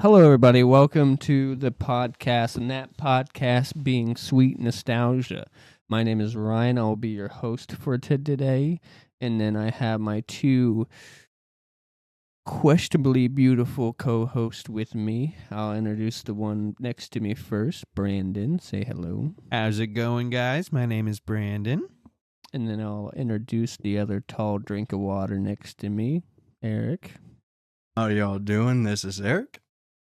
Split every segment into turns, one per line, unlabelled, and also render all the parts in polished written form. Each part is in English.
Hello, everybody. Welcome to the podcast, and that podcast being Sweet Nostalgia. My name is Ryan. I will be your host for today, and then I have my two questionably beautiful co-hosts with me. I'll introduce the one next to me first, Brandon. Say hello.
How's it going, guys? My name is Brandon.
And then I'll introduce the other tall drink of water next to me, Eric.
How y'all doing? This is Eric.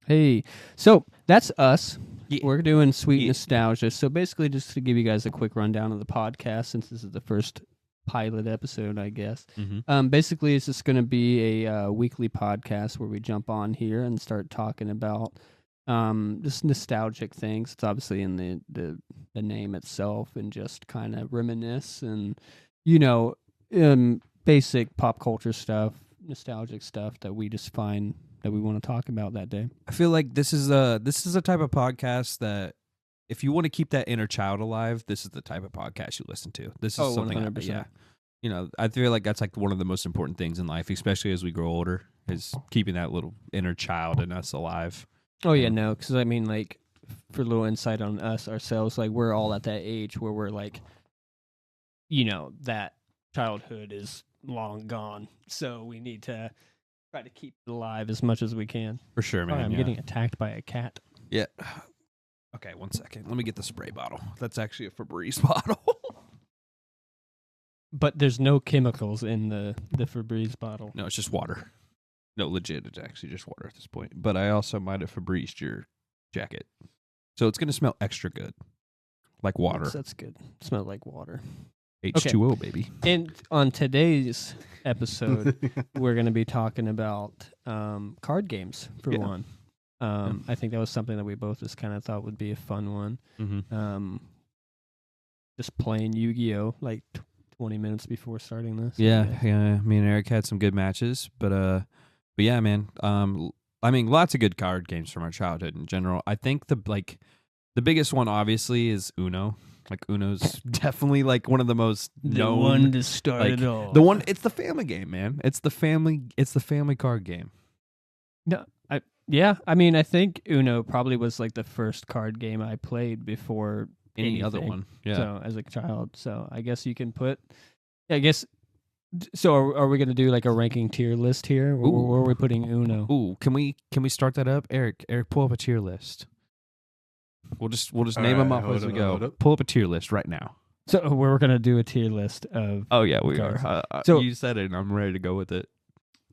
Hey, so that's us.
Yeah.
We're doing Sweet
Yeah.
Nostalgia. So basically, just to give you guys a quick rundown of the podcast, since this is the first pilot episode, I guess. Basically, it's just going to be a weekly podcast where we jump on here and start talking about just nostalgic things. It's obviously in the name itself, and just kind of reminisce and basic pop culture stuff, nostalgic stuff that we just find that we want to talk about that day.
I feel like this is a type of podcast that if you want to keep that inner child alive, this is the type of podcast you listen to. This is something
100%.
yeah. I feel like that's like one of the most important things in life, especially as we grow older, is keeping that little inner child in us alive.
Oh yeah, no, because I mean, like, for a little insight on us ourselves, like, we're all at that age where we're like, that childhood is long gone, so we need to try to keep it alive as much as we can.
For sure, man.
I'm getting attacked by a cat.
Yeah. Okay, 1 second. Let me get the spray bottle. That's actually a Febreze bottle.
But there's no chemicals in the Febreze bottle.
No, it's just water. No, legit, it's actually just water at this point. But I also might have Febrezed your jacket. So it's going to smell extra good. Like water.
That's good. It smells like water.
H2O, baby.
And on today's episode, we're going to be talking about card games, for one. I think that was something that we both just kind of thought would be a fun one.
Mm-hmm.
Just playing Yu-Gi-Oh! Like 20 minutes before starting this.
Yeah. Me and Eric had some good matches, but yeah, man. I mean, lots of good card games from our childhood in general. I think the biggest one obviously is Uno. Like Uno's definitely like one of the most known.
The one to start it all.
The one. It's the family game, man. It's the family card game.
No, I mean, I think Uno probably was like the first card game I played before
Any other
anything.
one. Yeah.
So as a child, so I guess you can put. I guess. So are we gonna do like a ranking tier list here? Where are we putting Uno?
Ooh, can we start that up, Eric? Eric, pull up a tier list. We'll just name them up as we go. Pull up a tier list right now.
So we're gonna do a tier list of.
Oh yeah, we
cards.
are.
So
you said it, and I'm ready to go with it.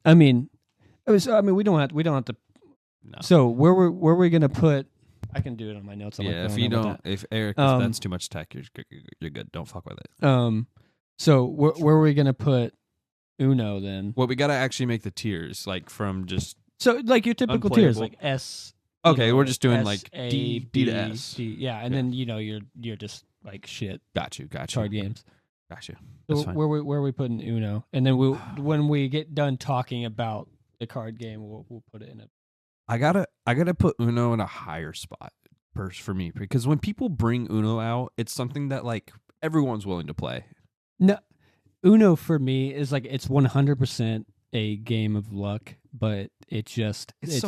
I mean, we don't have to.
No.
So where we gonna put? I can do it on my notes. On my
Yeah,
phone.
if you
How about
don't,
that?
if Eric, if that's too much tech, you're good. Don't fuck with it.
So where are we gonna put Uno then?
Well, we gotta actually make the tiers, like from just.
So like your typical tiers,
Unplayable.
like S.
Okay, we're just doing
S,
like
A,
D to S.
D, yeah, and then you're just like shit
Got you.
card games.
Got you.
So
That's fine.
where are we putting Uno? And then when we get done talking about the card game, we'll put it in a.
I gotta put Uno in a higher spot for me, because when people bring Uno out, it's something that like everyone's willing to play.
No, Uno for me is like it's 100% a game of luck, but it's
so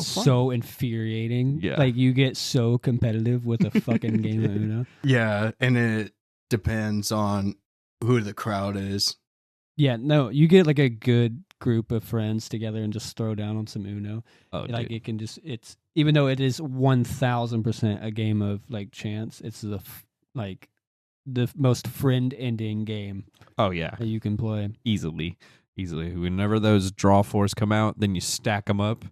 fun.
so infuriating.
Yeah.
Like you get so competitive with a fucking game of Uno.
Yeah, and it depends on who the crowd is.
Yeah, no, you get like a good group of friends together and just throw down on some Uno.
Oh,
Like
dude.
it can just it's even though it is 1000% a game of like chance, it's like the most friend ending game
Oh yeah,
that you can play.
easily. Whenever those draw fours come out, then you stack them up.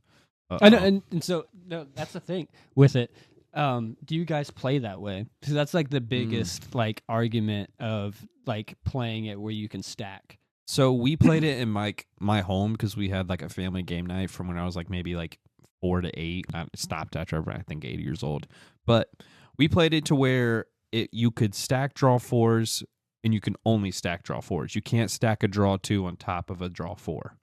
I know, and so no, that's the thing with it. Do you guys play that way? Because that's like the biggest like argument of like playing it where you can stack.
So we played it in my home because we had like a family game night from when I was like maybe like 4 to 8. I stopped after I think 8 years old. But we played it to where you could stack draw fours, and you can only stack draw fours. You can't stack a draw 2 on top of a draw 4.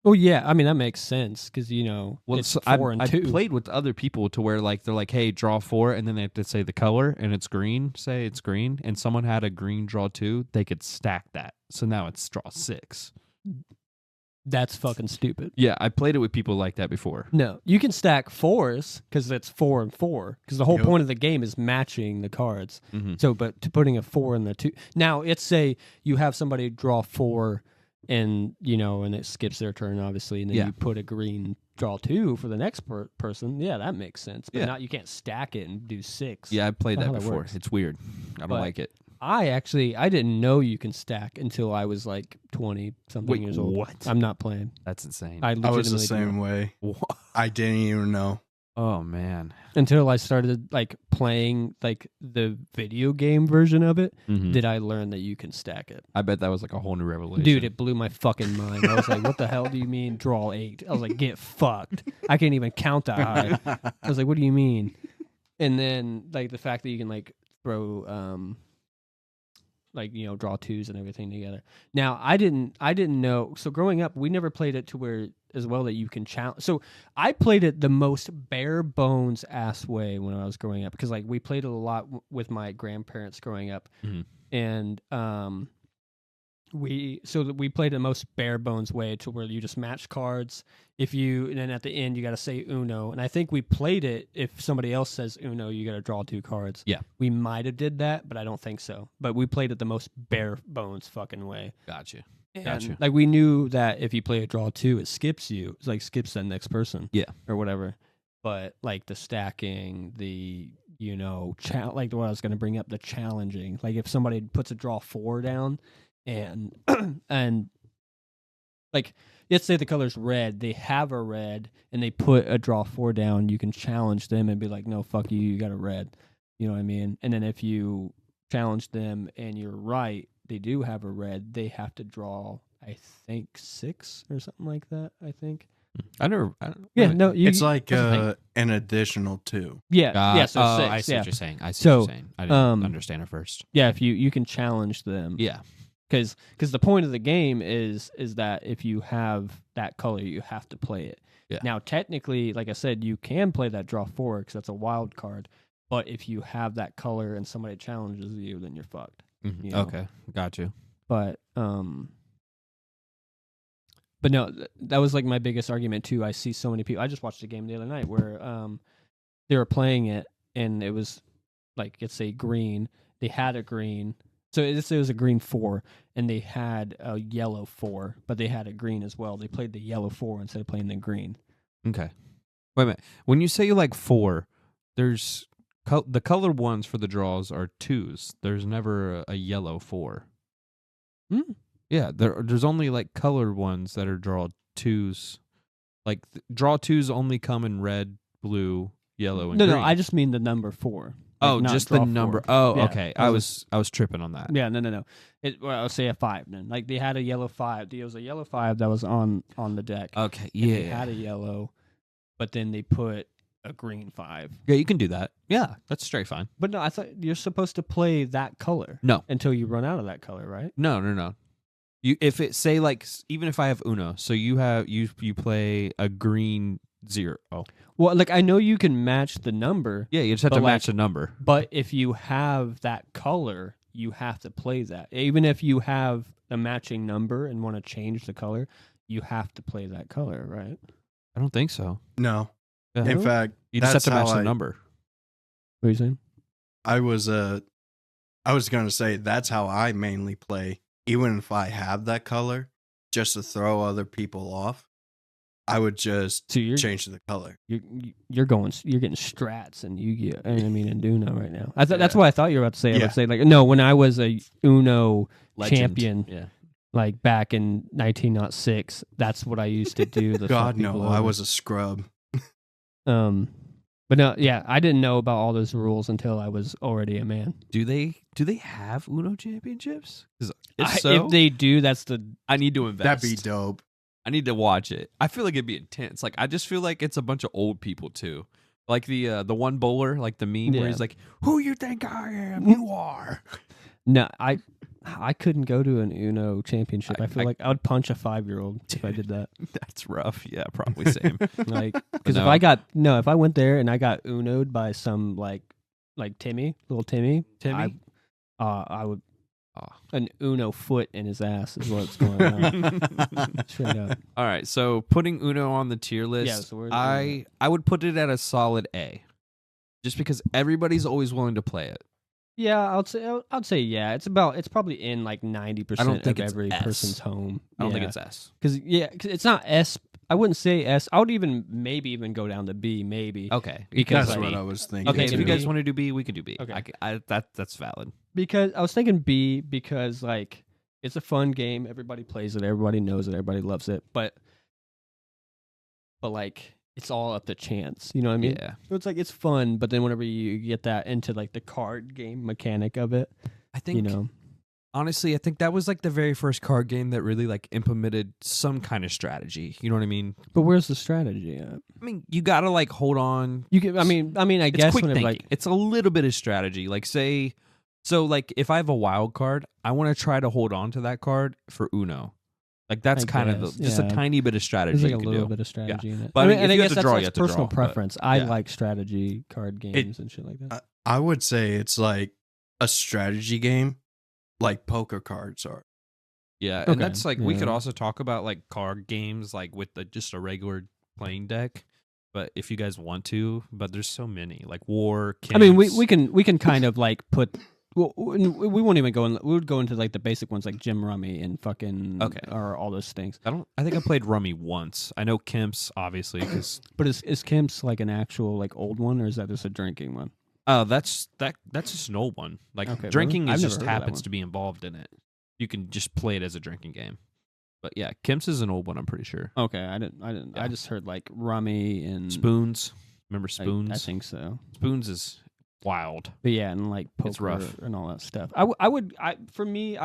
Oh yeah, I mean that makes sense because it's
so
4 and 2.
I played with other people to where like they're like, hey, draw 4, and then they have to say the color, and it's green. Say it's green, and someone had a green draw 2. They could stack that, so now it's draw 6.
That's fucking stupid.
Yeah, I played it with people like that before.
No, you can stack 4s because it's 4 and 4. Because the whole
Yep.
point of the game is matching the cards.
Mm-hmm.
So, but to putting a 4 in the 2. Now, it's say you have somebody draw 4, and and it skips their turn, obviously, and then
Yeah.
you put a green draw 2 for the next person. Yeah, that makes sense. But
Yeah.
not you can't stack it and do 6.
Yeah, I played
That's
that
how that
before.
works.
It's weird. I don't
But-
like it.
I didn't know you can stack until I was like 20 something
Wait,
years old.
what?
I'm not playing.
That's insane.
I
I was the
legitimately
same
didn't.
way.
What?
I didn't even know.
Oh man.
Until I started like playing like the video game version of it,
Mhm.
did I learn that you can stack it.
I bet that was like a whole new revelation.
Dude, it blew my fucking mind. I was like, what the hell do you mean draw 8? I was like, get fucked. I can't even count that high. I was like, what do you mean? And then like the fact that you can like throw draw 2s and everything together. Now, I didn't know. So growing up, we never played it to where as well that you can challenge. So I played it the most bare bones ass way when I was growing up because like we played it a lot with my grandparents growing up,
Mhm.
and we played the most bare bones way to where you just match cards. And then at the end you got to say Uno, and I think we played it. If somebody else says Uno, you got to draw 2 cards.
Yeah.
We might have did that, but I don't think so. But we played it the most bare bones fucking way.
Gotcha.
And,
Gotcha.
like we knew that if you play a draw 2, it skips you. It's like skips that next person.
Yeah.
Or whatever. But like the stacking, the like what I was going to bring up, the challenging. Like if somebody puts a draw 4 down, and and like let's say the color's red, they have a red, and they put a draw 4 down, you can challenge them and be like, no, fuck you, you got a red. You know what I mean? And then if you challenge them and you're right, they do have a red, they have to draw, I think, 6 or something like that, I think.
I don't.
Yeah, no,
It's like
that's the thing.
an additional 2.
Yeah, so
oh,
6,
I see
yeah.
what you're saying. I see
So,
what you're saying. I didn't understand it first.
Yeah, if you can challenge them.
Yeah.
Because the point of the game is that if you have that color, you have to play it.
Yeah.
Now, technically, like I said, you can play that draw 4 because that's a wild card. But if you have that color and somebody challenges you, then you're fucked.
Mhm.
You know?
Okay, got you.
But no, that was like my biggest argument too. I see so many people. I just watched a game the other night where they were playing it, and it was like, let's say green. They had a green. So it was a green 4, and they had a yellow 4, but they had a green as well. They played the yellow 4 instead of playing the green.
Okay. Wait a minute. When you say you like 4, there's the colored ones for the draws are 2s. There's never a yellow 4. Yeah, there's only like colored ones that are draw 2s. Like draw 2s only come in red, blue, yellow, and green.
No, I just mean the number 4.
Oh,
not
just the
draw
number.
4.
Oh,
Yeah,
okay.
I
I
was-
was tripping on that.
Yeah, no. I'll say a 5 then. Like they had a yellow 5. It was a yellow 5 that was on the deck.
Okay.
And
Yeah.
they had a yellow, but then they put a green 5.
Yeah, you can do that. Yeah, that's straight fine.
But no, I thought you're supposed to play that color.
No.
Until you run out of that color, right?
No. You if it say like even if I have Uno, so you have you play a green 0. Oh.
Well, like I know you can match the number,
Yeah, you just have
But
to
like-
match the number.
but if you have that color, you have to play that. Even if you have a matching number and want to change the color, you have to play that color, right?
I don't think so.
No.
Yeah.
In fact,
You just have
that's
to match
how
the number.
What are you saying?
I was going to say that's how I mainly play. Even if I have that color, just to throw other people off, I would just
So you're
change the color.
you're getting strats and Yu-Gi-Oh. And Uno right now. I thought that's
Yeah.
what I thought you were about to say. I
Yeah.
would say like no, when I was a Uno
Legend.
champion,
Yeah.
like back in 1906, that's what I used to do. To
God
fuck people
no, I
over.
was a scrub.
But no, yeah, I didn't know about all those rules until I was already a man.
Do they have Uno championships? 'Cause if so,
If they do, that's the
I need to invest.
That'd be dope.
I need to watch it. I feel like it'd be intense. Like I just feel like it's a bunch of old people too. Like the one bowler, like the meme where
Yeah.
he's like, "Who you think I am? You are."
no. I couldn't go to an Uno championship. I feel
I-
like I would punch a 5-year-old if I did that.
That's rough. Yeah, probably same.
Like, because
No.
if I went there and I got Uno'd by some like Timmy, little Timmy,
Timmy?
I would An Uno foot in his ass is what's going on. Straight up.
All right, so putting Uno on the tier list,
Yeah, so
I would put it at a solid A, just because everybody's always willing to play it.
Yeah, I'd say yeah. It's probably in like 90% of every person's home.
I don't think it's S.
Cause it's not S. I wouldn't say S. I would maybe even go down to B, maybe.
Okay,
because
That's
like,
what I was thinking.
okay.
too.
If you guys want to do B, we can do B.
Okay.
That's valid.
Because I was thinking B because like it's a fun game. Everybody plays it. Everybody knows it. Everybody loves it. But like it's all up to chance. You know what I mean?
Yeah.
So it's like it's fun, but then whenever you get that into like the card game mechanic of it,
I think honestly, I think that was like the very first card game that really like implemented some kind of strategy. You know what I mean?
But where's the strategy at?
I mean, you gotta like hold on.
You can. I mean, I
It's
guess
quick
whenever
thinking.
like
It's a little bit of strategy. Like like if I have a wild card, I want to try to hold on to that card for Uno. Like that's
I
kind of
guess,
just a
yeah.
tiny bit of strategy
there's like
you
a
can
little
do.
bit of strategy in it.
But I mean,
and
if
I
you have
guess
to draw,
that's
you
like
have to
personal
draw, but
preference. I
yeah.
like strategy card games and shit like that.
I would say it's like a strategy game, like poker cards are.
Yeah,
Okay,
and that's like we could
yeah.
also talk about like card games like with just a regular playing deck. But if you guys want to, but there's so many like War.
I mean,
Kings.
we can kind of like put. Well, we won't even go in. We would go into like the basic ones like Jim Rummy and fucking or all those things.
I think I played Rummy once. I know Kemp's obviously because
But is Kemp's like an actual like old one or is that just a drinking one?
that's just an old one. Like
Okay,
drinking
really? I've
just
never heard of that
happens
one.
to be involved in it. You can just play it as a drinking game. But yeah, Kemp's is an old one. I'm pretty sure.
Okay, I didn't.
Yeah.
I just heard like Rummy and
Spoons. Remember Spoons?
I think so.
Spoons is wild.
But yeah, and like poker
It's rough.
and all that stuff. I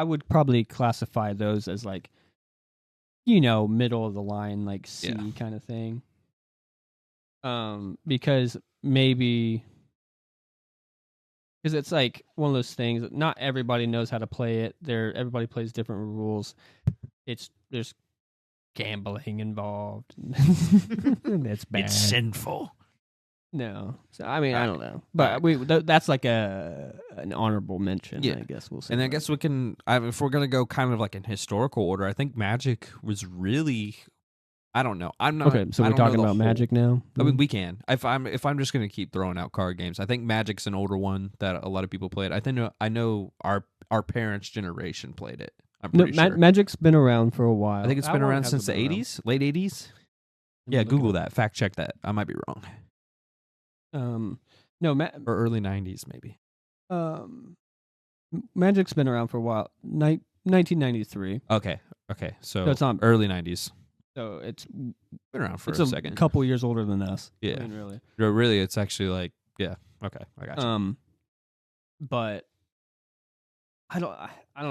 would probably classify those as like, middle of the line, like C
Yeah.
kind of thing. Because maybe it's like one of those things that not everybody knows how to play it. Everybody plays different rules. There's gambling involved. It's bad.
It's sinful.
No, so I mean I don't know, but that's like an honorable mention.
Yeah.
I guess we'll say.
And I guess we can. If we're gonna go kind of like in historical order, I think Magic was really. I don't know. I'm not
okay. So
I
we're
don't know
talking
the
about
whole-
Magic now.
I mean, we can. If I'm just gonna keep throwing out card games, I think Magic's an older one that a lot of people played. I know our parents' generation played it. I'm
No,
pretty sure.
Magic's been around for a while.
I think it's
How
been
long
around
has
since
it
the
been around?
80s, late 80s.
Let me
Yeah,
look
Google
it up.
that. Fact check that. I might be wrong.
No,
Or early 90s, maybe.
Magic's been around for a while. 1993.
Okay. So
it's not-
early 90s.
So it's
Been around for
it's
a second.
couple years older than us.
Yeah.
I mean, really.
No, really, it's actually like, yeah. Okay, I got you.
But I don't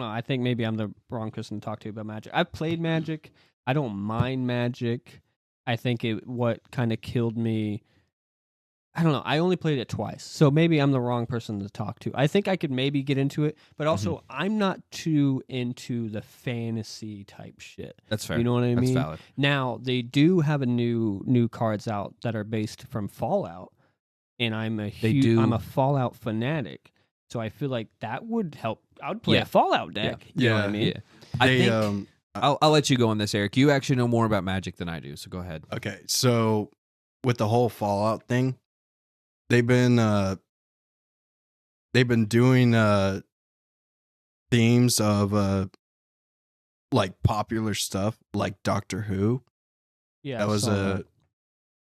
know. I think maybe I'm the wrong person to talk to about Magic. I've played Magic. I don't mind Magic. I think what kind of killed me. I don't know. I only played it twice, so maybe I'm the wrong person to talk to. I think I could maybe get into it, but also I'm not too into the fantasy type shit.
That's fair.
You know what I
That's
mean?
valid.
Now they do have a new cards out that are based from Fallout, and I'm a Fallout fanatic, so I feel like that would help. I would play
Yeah.
a Fallout deck.
Yeah.
You know what I mean?
Yeah. I
They,
think I'll let you go on this, Eric. You actually know more about Magic than I do, so go ahead.
Okay, so with the whole Fallout thing, they've been doing themes of like popular stuff, like Doctor Who.
Yeah,
That
I
was
saw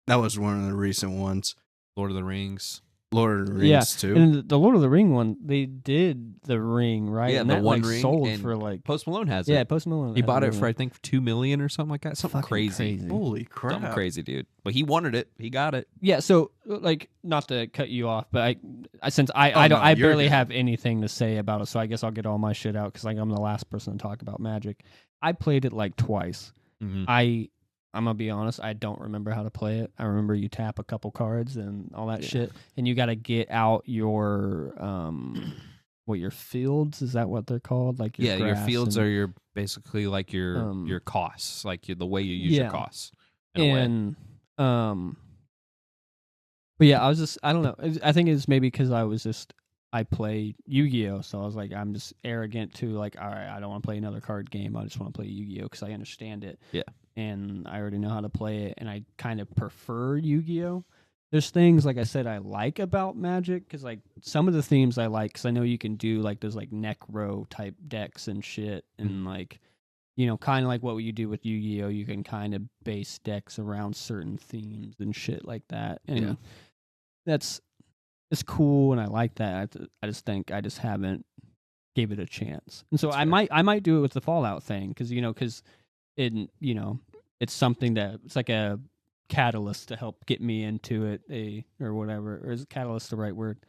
that was one of the recent ones.
Lord of the Rings.
Lord of the Rings
Yeah,
too.
and the Lord of the Ring one, they did the ring, right?
Yeah,
and
the
that
One
like
Ring
sold
and
for like
Post Malone has
yeah,
it.
Post Malone.
He
has
bought
a
it for I
ring.
think $2 million or something like that. Something
Fucking
crazy.
Holy crap!
Something crazy, dude. But he wanted it. He got it.
Yeah, so like not to cut you off, but since
Oh,
I
no, you're
barely
good.
have anything to say about it, so I guess I'll get all my shit out because like I'm the last person to talk about Magic. I played it like twice.
Mm-hmm.
I'm gonna be honest, I don't remember how to play it. I remember you tap a couple cards and all that
Yeah.
shit, and you got to get out your your fields, is that what they're called? Like your
Your
grass
fields
and,
are your basically like your costs, like the way you use your
Yeah.
costs. In a way.
and but yeah, I don't know. I think it's maybe because I I play Yu-Gi-Oh, so I was like, I'm just arrogant to like, all right, I don't want to play another card game. I just want to play Yu-Gi-Oh because I understand it.
Yeah.
And I already know how to play it, and I kind of prefer Yu-Gi-Oh. There's things like I said I like about Magic because like some of the themes I like because I know you can do like those like Necro type decks and shit, and like kind of like what you do with Yu-Gi-Oh, you can kind of base decks around certain themes and shit like that, and that's it's cool, and I like that. I just think I just haven't gave it a chance, and so I might do it with the Fallout thing because it it's something that it's like a catalyst to help get me into it, or whatever, or is catalyst the right word?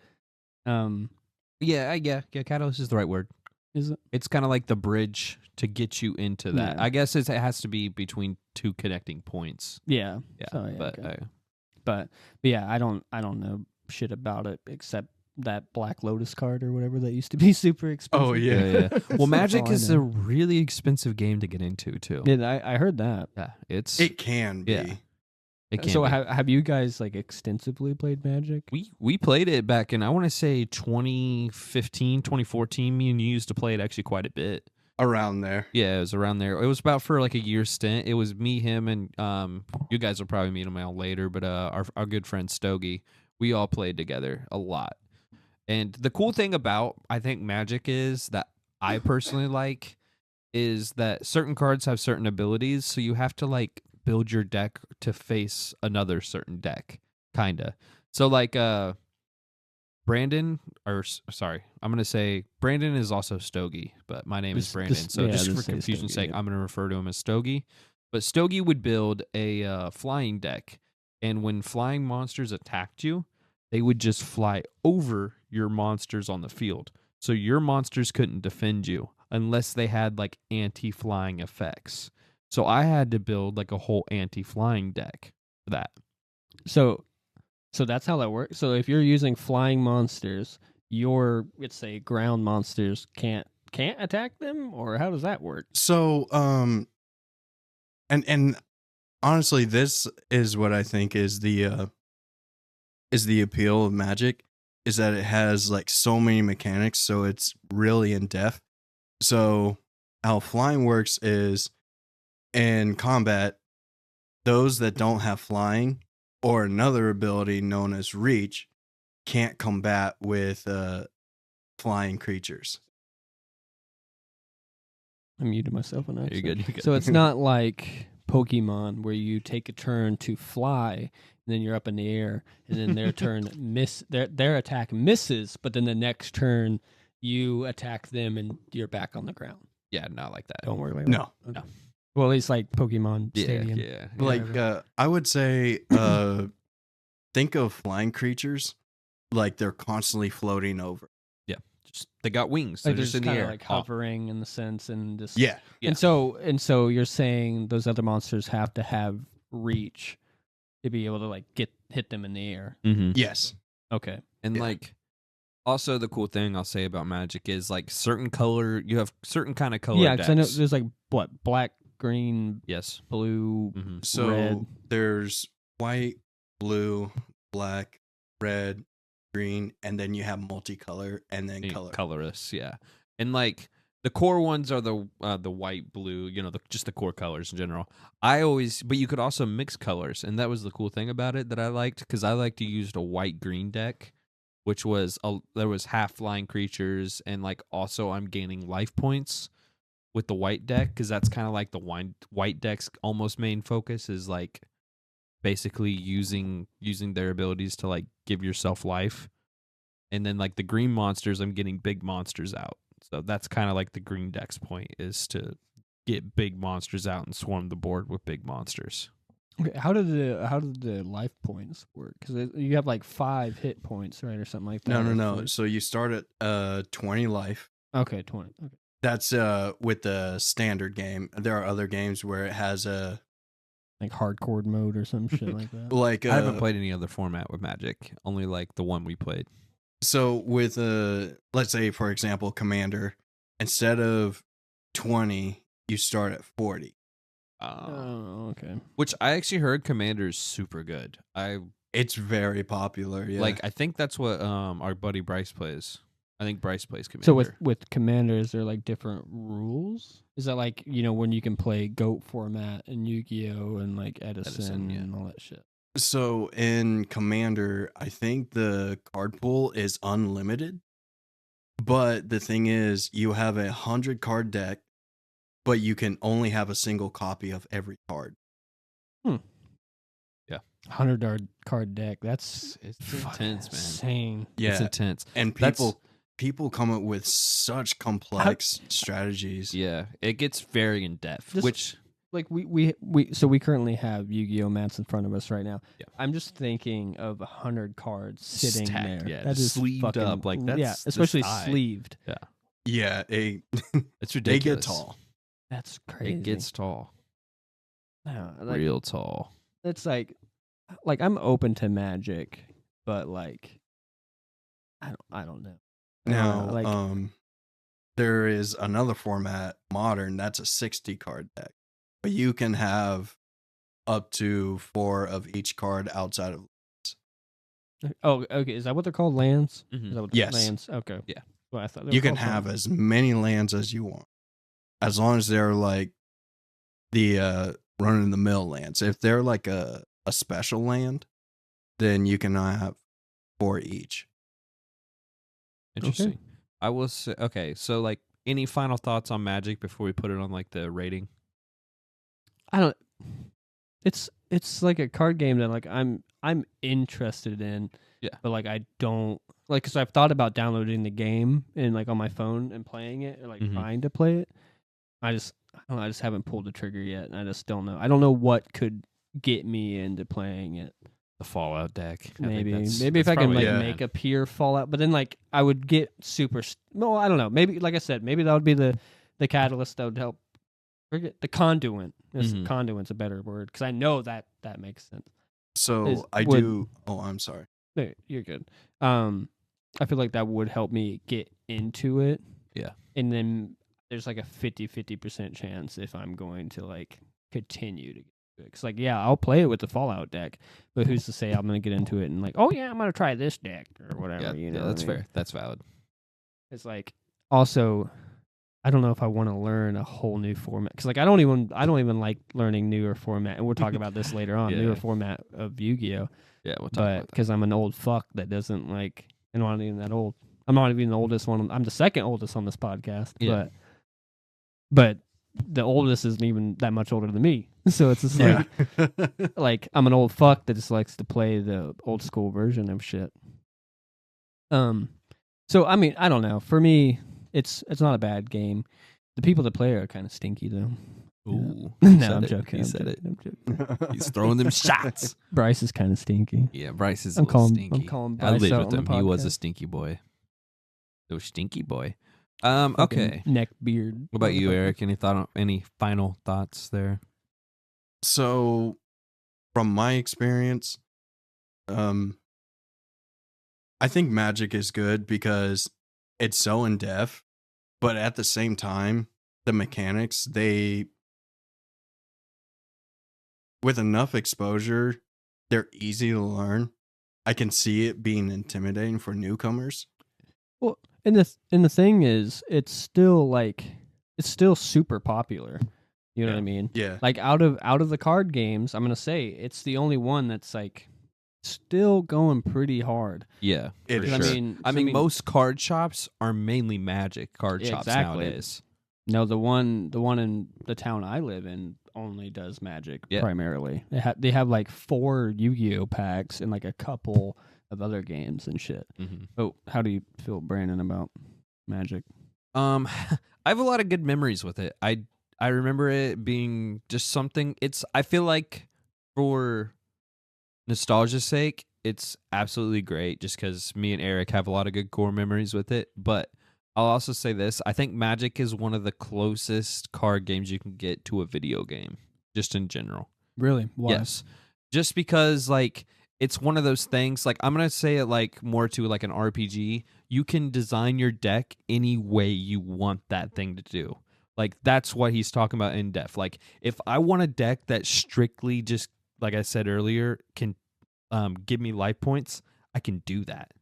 Yeah, catalyst is the right word.
Is it?
It's kind of like the bridge to get you into that.
Yeah.
I guess it has to be between two connecting points.
Yeah.
Yeah,
So,
but
okay. But yeah, I don't know shit about it except that Black Lotus card or whatever that used to be super expensive.
Oh yeah.
Well, Magic
all I
is
know.
a really expensive game to get into too.
Yeah, I heard that.
Yeah,
It can be.
Yeah. It can
So
be.
have you guys like extensively played Magic?
We played it back in, I want to say 2015, 2014. Me and you used to play it actually quite a bit.
Around there.
Yeah, it was around there. It was about for like a year stint. It was me, him, and you guys will probably meet him out later, but our good friend Stogie. We all played together a lot. And the cool thing about I think Magic is that I personally like is that certain cards have certain abilities, so you have to like build your deck to face another certain deck, kinda. So like Brandon, or sorry, I'm gonna say Brandon is also Stogie, but my name is Brandon. So just for confusion's sake, I'm gonna refer to him as Stogie. But Stogie would build a flying deck, and when flying monsters attacked you, they would just fly over your monsters on the field. So your monsters couldn't defend you unless they had like anti-flying effects. So I had to build like a whole anti-flying deck for that.
So that's how that works. So if you're using flying monsters, your let's say ground monsters can't attack them, or how does that work?
So and honestly, this is what I think is the appeal of Magic, is that it has like so many mechanics, so it's really in depth. So how flying works is in combat, those that don't have flying or another ability known as reach can't combat with flying creatures.
I muted myself on that.
You're good.
So it's not like Pokemon where you take a turn to fly and then you're up in the air, and then their turn their attack misses, but then the next turn you attack them and you're back on the ground.
Yeah, not like that.
Don't worry about
No.
that. No. Well, at least like Pokemon Stadium.
Yeah.
Like I would say think of flying creatures like they're constantly floating over.
Yeah. Just they got wings.
Like
They're just in the
kind
air.
of like hovering in the sense, and just
Yeah.
Yeah.
And so you're saying those other monsters have to have reach to be able to like hit them in the air.
Mm-hmm.
Yes.
Okay.
And
Yeah.
like also the cool thing I'll say about Magic is like certain color, you have certain kind of color
Yeah,
decks.
because I know there's like what, black, green,
Yes.
blue,
Mm-hmm.
So
red.
there's white, blue, black, red, green, and then you have multicolor and then color.
Colorless, yeah. And like the core ones are the white, blue, just the core colors in general. But you could also mix colors, and that was the cool thing about it that I liked, because I liked to use a white green deck, which was there was half flying creatures, and like also I'm gaining life points with the white deck, because that's kind of like the white deck's almost main focus is like basically using their abilities to like give yourself life. And then like the green monsters, I'm getting big monsters out. So that's kind of like the green deck's point, is to get big monsters out and swarm the board with big monsters.
Okay, how do the life points work? Because you have like 5 hit points, right, or something like that.
No. So you start at 20 life.
Okay, 20. Okay.
That's with the standard game. There are other games where it has a
Like hardcore mode or some shit like that.
like
I haven't played any other format with Magic, only like the one we played.
So with let's say for example Commander, instead of 20, you start at 40.
Oh, okay.
Which I actually heard Commander's super good.
It's very popular. Yeah.
I think that's what our buddy Bryce plays. I think Bryce plays Commander.
So with Commander, is there like different rules? Is that like, when you can play GOAT format and Yu-Gi-Oh and like Edison
yeah.
and all that shit?
So in Commander, I think the card pool is unlimited. But the thing is, you have 100 card deck, but you can only have a single copy of every card.
100 card deck. That's
it's intense, man.
Insane.
Yeah,
it's intense.
And people come up with such complex strategies.
Yeah, it gets very in depth. Which
like we currently have Yu-Gi-Oh mats in front of us right now.
Yeah.
I'm just thinking of 100 cards sitting
stacked,
there.
Yeah,
that is
sleeved
fucking,
up like that's
especially sleeved.
Yeah,
it's ridiculous.
They get tall.
That's crazy.
It gets tall.
Real
tall.
It's like I'm open to Magic, but like I don't know.
Now, there is another format, Modern, that's a 60 card deck. But you can have up to 4 of each card outside of lands.
Oh, okay. Is that what they're called? Lands?
Mm-hmm.
Is that what
Yes.
Lands? Okay.
Yeah.
Well, I thought
you can have as many lands as you want, as long as they're like the run-of-the-mill lands. If they're like a special land, then you can have 4 each.
Interesting.
Okay.
I will say, okay, so like any final thoughts on Magic before we put it on like the rating?
I don't. It's like a card game that like I'm interested in.
Yeah.
But like I don't like, because I've thought about downloading the game and like on my phone and playing it or like trying to play it. I just haven't pulled the trigger yet, and I just don't know. I don't know what could get me into playing it.
The Fallout deck.
Maybe if I can like make a pure Fallout, but then like I would get super. No, I don't know. Maybe like I said, maybe that would be the catalyst that would help. Forget the conduit. Conduit's a better word, because I know that makes sense.
So do. Oh, I'm sorry.
No, you're good. I feel like that would help me get into it.
Yeah, and
then there's like a 50% chance if I'm going to like continue to. Because like, yeah, I'll play it with the Fallout deck, but who's to say I'm gonna get into it and like, oh yeah, I'm gonna try this deck or whatever.
Yeah, that's fair. That's valid.
It's like, also, I don't know if I want to learn a whole new format, because like I don't even like learning newer format, and we'll talk about this later on. Newer format of Yu-Gi-Oh.
Yeah, we'll talk
but
about
because I'm an old fuck that doesn't like, and I'm not even that old. I'm not even the oldest one. I'm the second oldest on this podcast.
Yeah.
But the oldest isn't even that much older than me. So it's just like, like I'm an old fuck that just likes to play the old school version of shit. So I mean, I don't know. For me, it's not a bad game. The people that play are kind of stinky though.
Ooh.
No, I'm joking.
He said it.
I'm joking.
He's throwing them shots.
Bryce is kind of stinky.
Yeah, Bryce is
I'm calling
I
Bryce
lived
out
with
on
him.
the
He was
podcast.
a stinky boy. So stinky boy. Okay.
Neck beard.
What about you, Eric? Any final thoughts there?
So, from my experience, I think Magic is good because it's so in depth, but at the same time, the mechanics, with enough exposure, they're easy to learn. I can see it being intimidating for newcomers.
Well, and the thing is, it's still super popular. You know what I mean?
Yeah.
Like out of the card games, I'm gonna say it's the only one that's like still going pretty hard.
Yeah,
It
for
is.
sure. I mean, most card shops are mainly Magic card shops nowadays.
No, the one in the town I live in only does Magic primarily. They have like 4 Yu-Gi-Oh packs and like a couple of other games and shit.
Mm-hmm.
Oh, how do you feel, Brandon, about Magic?
I have a lot of good memories with it. I remember it being just something. I feel like for nostalgia's sake, it's absolutely great just because me and Eric have a lot of good core memories with it. But I'll also say this. I think Magic is one of the closest card games you can get to a video game, just in general.
Really? Why?
Yes. Just because, like, it's one of those things, like, I'm going to say it like more to like an RPG. You can design your deck any way you want that thing to do. Like, that's what he's talking about in depth. Like, if I want a deck that strictly just, like I said earlier, can give me life points, I can do that.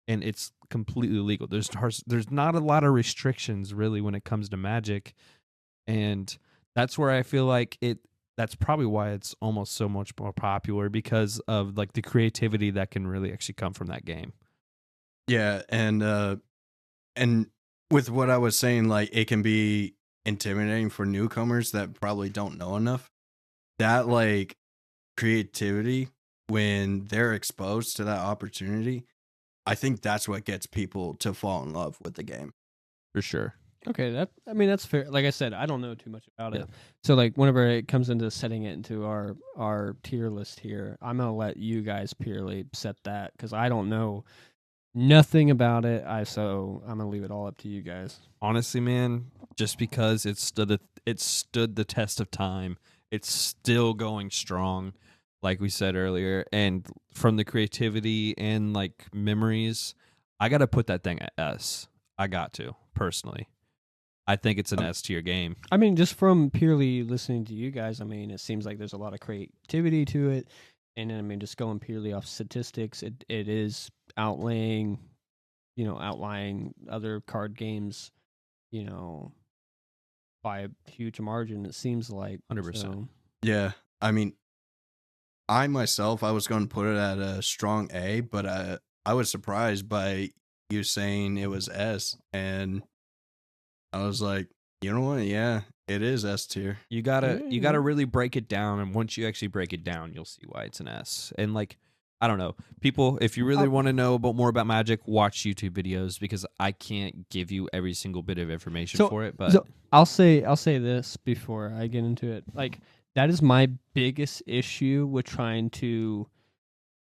And it's completely legal. There's not a lot of restrictions really when it comes to Magic, and that's where I feel like that's probably why it's almost so much more popular, because of like the creativity that can really actually come from that game.
Yeah, and with what I was saying, like it can be intimidating for newcomers that probably don't know enough. That like creativity, when they're exposed to that opportunity, I think that's what gets people to fall in love with the game.
For sure.
Okay, that's fair. Like I said, I don't know too much about
Yeah.
it. So like whenever it comes into setting it into our tier list here, I'm gonna let you guys purely set that because I don't know nothing about it. So I'm gonna leave it all up to you guys.
Honestly, man, just because it stood the test of time, it's still going strong, like we said earlier, and from the creativity and like memories, I got to put that thing at S. I got to personally. I think it's an S tier game.
I mean, just from purely listening to you guys, I mean, it seems like there's a lot of creativity to it, and I mean, just going purely off statistics, it is outlying other card games, by a huge margin. It seems like
100%.
So.
Yeah, I mean, I myself, I was going to put it at a strong A, but I was surprised by you saying it was S, and I was like, you know what? Yeah, it is S tier.
You gotta really break it down, and once you actually break it down, you'll see why it's an S. And like, I don't know, people, if you really want to know more about Magic, watch YouTube videos, because I can't give you every single bit of information for it. But
so I'll say this before I get into it. Like, that is my biggest issue with trying to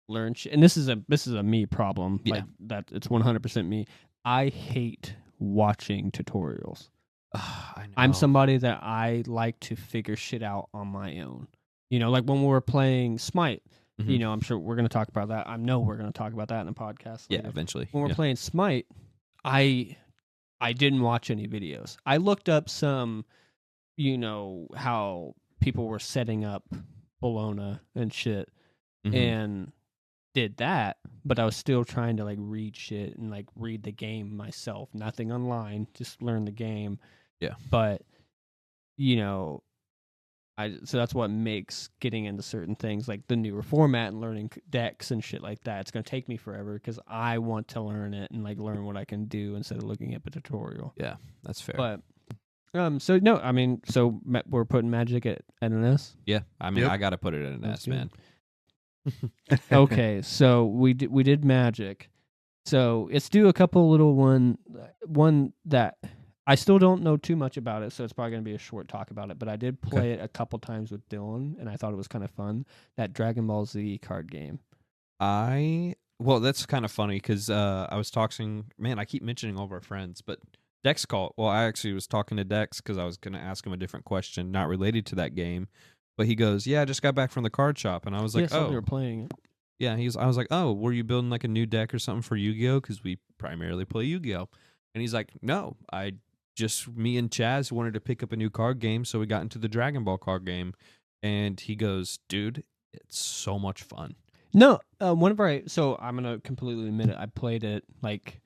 learn and this is a me problem.
Yeah.
Like, that it's 100% me. I hate watching tutorials.
I know.
I'm somebody that I like to figure shit out on my own. Like when we were playing Smite, I'm sure we're going to talk about that. I know we're going to talk about that in the podcast later.
Yeah, eventually.
When we're playing Smite, I didn't watch any videos. I looked up some, how people were setting up Bologna and shit, and did that, but I was still trying to like read shit and like read the game myself. Nothing online, just learn the game.
Yeah.
But so that's what makes getting into certain things like the newer format and learning decks and shit like that. It's going to take me forever because I want to learn it and like learn what I can do instead of looking up a tutorial.
Yeah, that's fair.
But so we're putting Magic at an S.
Yeah, I mean,
Yep.
I got to put it at an S, man.
Okay, so we did Magic. So let's do a couple little one that I still don't know too much about it, so it's probably going to be a short talk about it, but I did play it a couple times with Dylan, and I thought it was kind of fun, that Dragon Ball Z card game.
Well, that's kind of funny, because I was talking, man, I keep mentioning all of our friends, but Dex called. Well, I actually was talking to Dex because I was going to ask him a different question, not related to that game, but he goes, yeah, I just got back from the card shop, and I was like,
you were playing it.
Yeah, I was like, oh, were you building like a new deck or something for Yu-Gi-Oh? Because we primarily play Yu-Gi-Oh. And he's like, no, me and Chaz wanted to pick up a new card game, so we got into the Dragon Ball card game. And he goes, dude, it's so much fun.
No, so I'm going to completely admit it. I played it like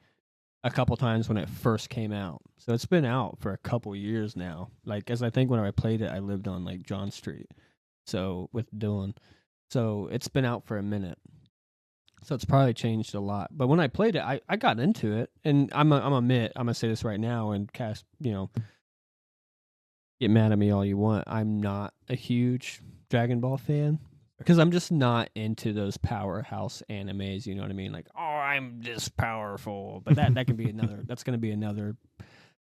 a couple times when it first came out. So it's been out for a couple years now. Like, as I think when I played it, I lived on like John Street. So with Dylan. So it's been out for a minute. So it's probably changed a lot. But when I played it, I got into it. And I'm going to say this right now and get mad at me all you want. I'm not a huge Dragon Ball fan because I'm just not into those powerhouse animes. You know what I mean? Like, oh, I'm this powerful. But that can be that's going to be another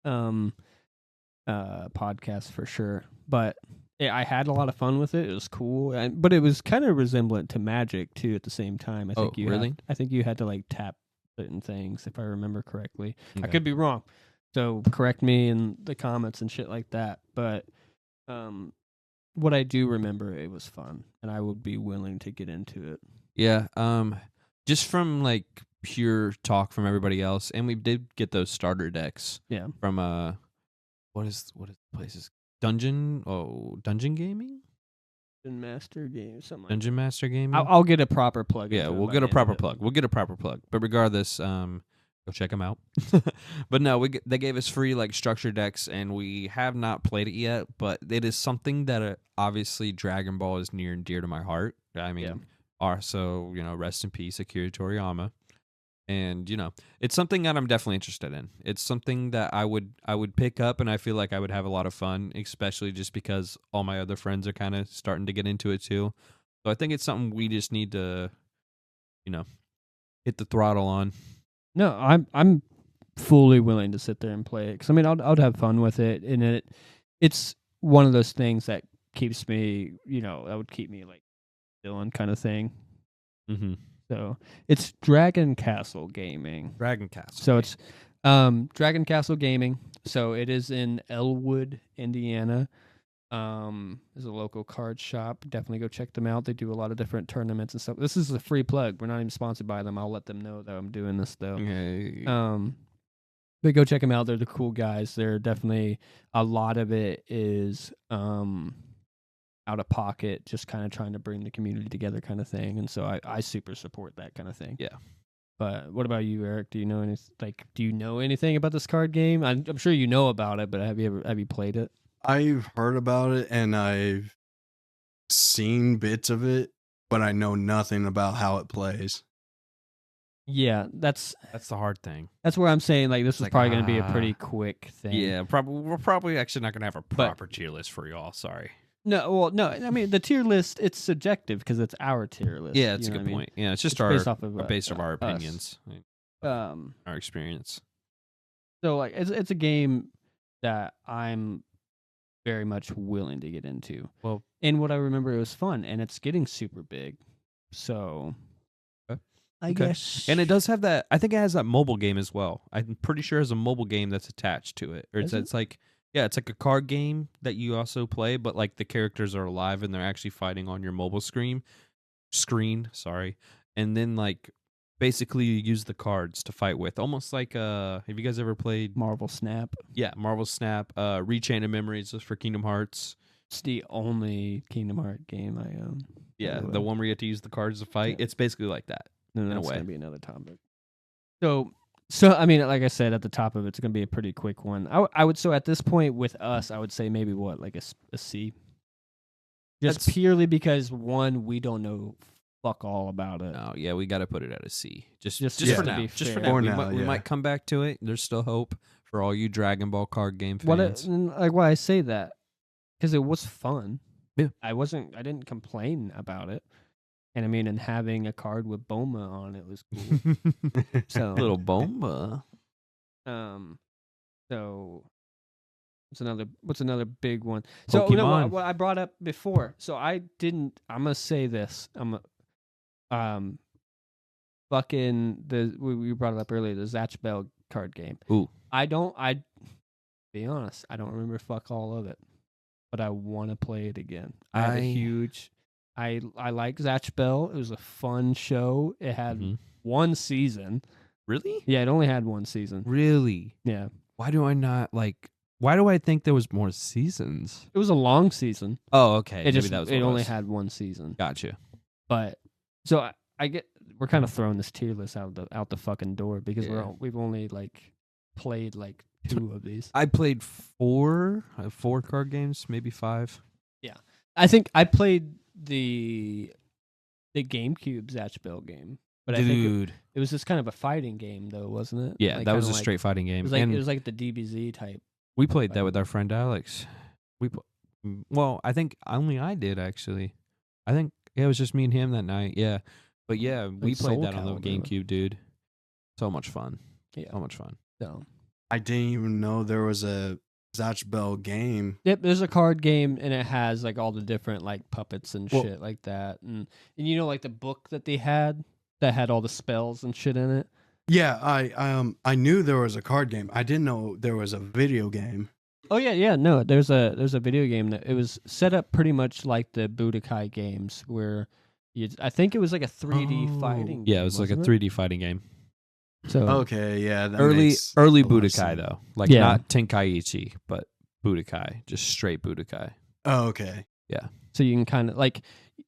podcast for sure. But yeah, I had a lot of fun with it. It was cool, but it was kind of resemblant to Magic too. At the same time, I think I think you had to like tap certain things, if I remember correctly. Okay. I could be wrong, so correct me in the comments and shit like that. But what I do remember, it was fun, and I would be willing to get into it.
Yeah, just from like pure talk from everybody else, and we did get those starter decks.
Yeah,
from what is the place's Dungeon Gaming?
Dungeon Master Game, something.
Dungeon Master Gaming.
I'll get a proper plug.
Yeah, we'll get a proper plug. We'll get a proper plug. But regardless, Go check them out. But no, they gave us free like structure decks, and we have not played it yet. But it is something that obviously Dragon Ball is near and dear to my heart. I mean, also rest in peace, Akira Toriyama. And it's something that I'm definitely interested in. It's something that I would pick up, and I feel like I would have a lot of fun, especially just because all my other friends are kind of starting to get into it too. So I think it's something we just need to, hit the throttle on.
No, I'm fully willing to sit there and play it because I mean I'd have fun with it, and it's one of those things that keeps me, that would keep me like doing kind of thing.
Mm-hmm.
So it's Dragon Castle Gaming.
Dragon Castle.
So it's Dragon Castle Gaming. So it is in Elwood, Indiana. There's a local card shop. Definitely go check them out. They do a lot of different tournaments and stuff. This is a free plug. We're not even sponsored by them. I'll let them know that I'm doing this though.
Okay.
But go check them out. They're the cool guys. They're definitely, a lot of it is out of pocket, just kind of trying to bring the community together kind of thing. And so I super support that kind of thing.
Yeah.
But what about you, Eric? Do you know anything about this card game? I'm sure you know about it, but have you played it?
I've heard about it and I've seen bits of it, but I know nothing about how it plays.
Yeah, that's
the hard thing.
That's where I'm saying like this is
like,
probably going to be a pretty quick thing.
Yeah, we're probably actually not going to have a proper tier list for y'all. Sorry.
No. I mean the tier list, it's subjective because it's our tier list.
Yeah, it's a good point. Yeah, it's just
based off of
our opinions,
our
experience.
So like it's a game that I'm very much willing to get into.
Well,
and what I remember, it was fun, and it's getting super big. So I guess.
And it does have that. I think it has that mobile game as well. I'm pretty sure there's a mobile game that's attached to it, or it's like it's like a card game that you also play, but like the characters are alive and they're actually fighting on your mobile screen. Sorry, and then like basically you use the cards to fight with, almost like have you guys ever played
Marvel Snap?
Yeah, Marvel Snap. Rechain of Memories for Kingdom Hearts.
It's the only Kingdom Hearts game I own.
Yeah, the one where you have to use the cards to fight. Yeah. It's basically like that.
No, that's gonna be another topic. So I mean, like I said at the top of it, it's gonna be a pretty quick one. I would at this point with us, I would say maybe like a C. Just purely because one, we don't know fuck all about it.
Oh yeah, we got to put it at a C. Just
for now. Just for
now. We might come back to it. There's still hope for all you Dragon Ball card game fans.
Why I say that? Because it was fun.
Yeah.
I didn't complain about it. And I mean, and having a card with Boma on it was cool. So
little Boma.
So what's another big one? So
Pokemon.
what I brought up before. So I'm gonna say this. Fucking we brought it up earlier, the Zatch Bell card game.
Ooh.
I be honest, I don't remember fuck all of it. But I want to play it again. I like Zatch Bell. It was a fun show. It had one season.
Really?
Yeah, it only had one season.
Really?
Yeah.
Why do I think there was more seasons?
It was a long season.
Oh, okay.
It only had one season.
Gotcha.
But so we're kind of throwing this tier list out the fucking door because we've only like played like 2 of these.
I played 4 card games, maybe 5.
Yeah. I think I played the GameCube Zatch Bell game. But I think it was just kind of a fighting game though, wasn't it?
Yeah, like, that was a straight fighting game.
It was like the DBZ type.
We played that with our friend Alex. I think only I did actually. I think it was just me and him that night. Yeah. But yeah, we played that on the GameCube, dude. So much fun.
Yeah.
So much fun.
So
I didn't even know there was a Zatch Bell game.
Yep, there's a card game and it has like all the different like puppets and shit like that. And like the book that they had that had all the spells and shit in it.
Yeah, I knew there was a card game. I didn't know there was a video game.
Oh yeah, no, there's a video game that it was set up pretty much like the Budokai games where I think it was like a 3D fighting game.
Yeah, it was like a 3D fighting game.
So
okay, yeah, that
early Budokai
sense.
though. Like not Tenkaichi, but Budokai, just straight Budokai.
Oh, okay.
Yeah.
So you can kind of like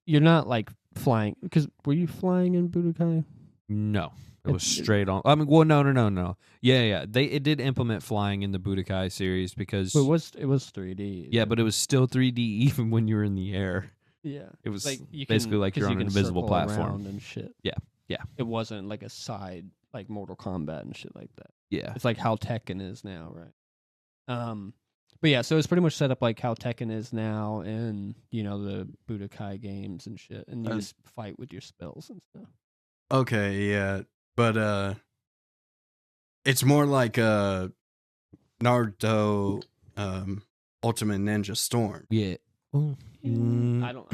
you're not like flying because were you flying in Budokai?
No. It was
It's-
straight on. I mean, well, no. Yeah. It did implement flying in the Budokai series because
But it was 3D.
yeah, but it was still 3D even when you were in the air.
Yeah.
It was
Like you
basically
can,
like you're
'cause
on
you
an
can
invisible
circle
platform.
around and shit.
Yeah.
It wasn't like a side like Mortal Kombat and shit like that.
Yeah.
It's like how Tekken is now, right? But yeah, so it's pretty much set up like how Tekken is now, and the Budokai games and shit, and you just fight with your spells and stuff.
Okay, yeah, but it's more like Naruto, Ultimate Ninja Storm,
Yeah.
I don't.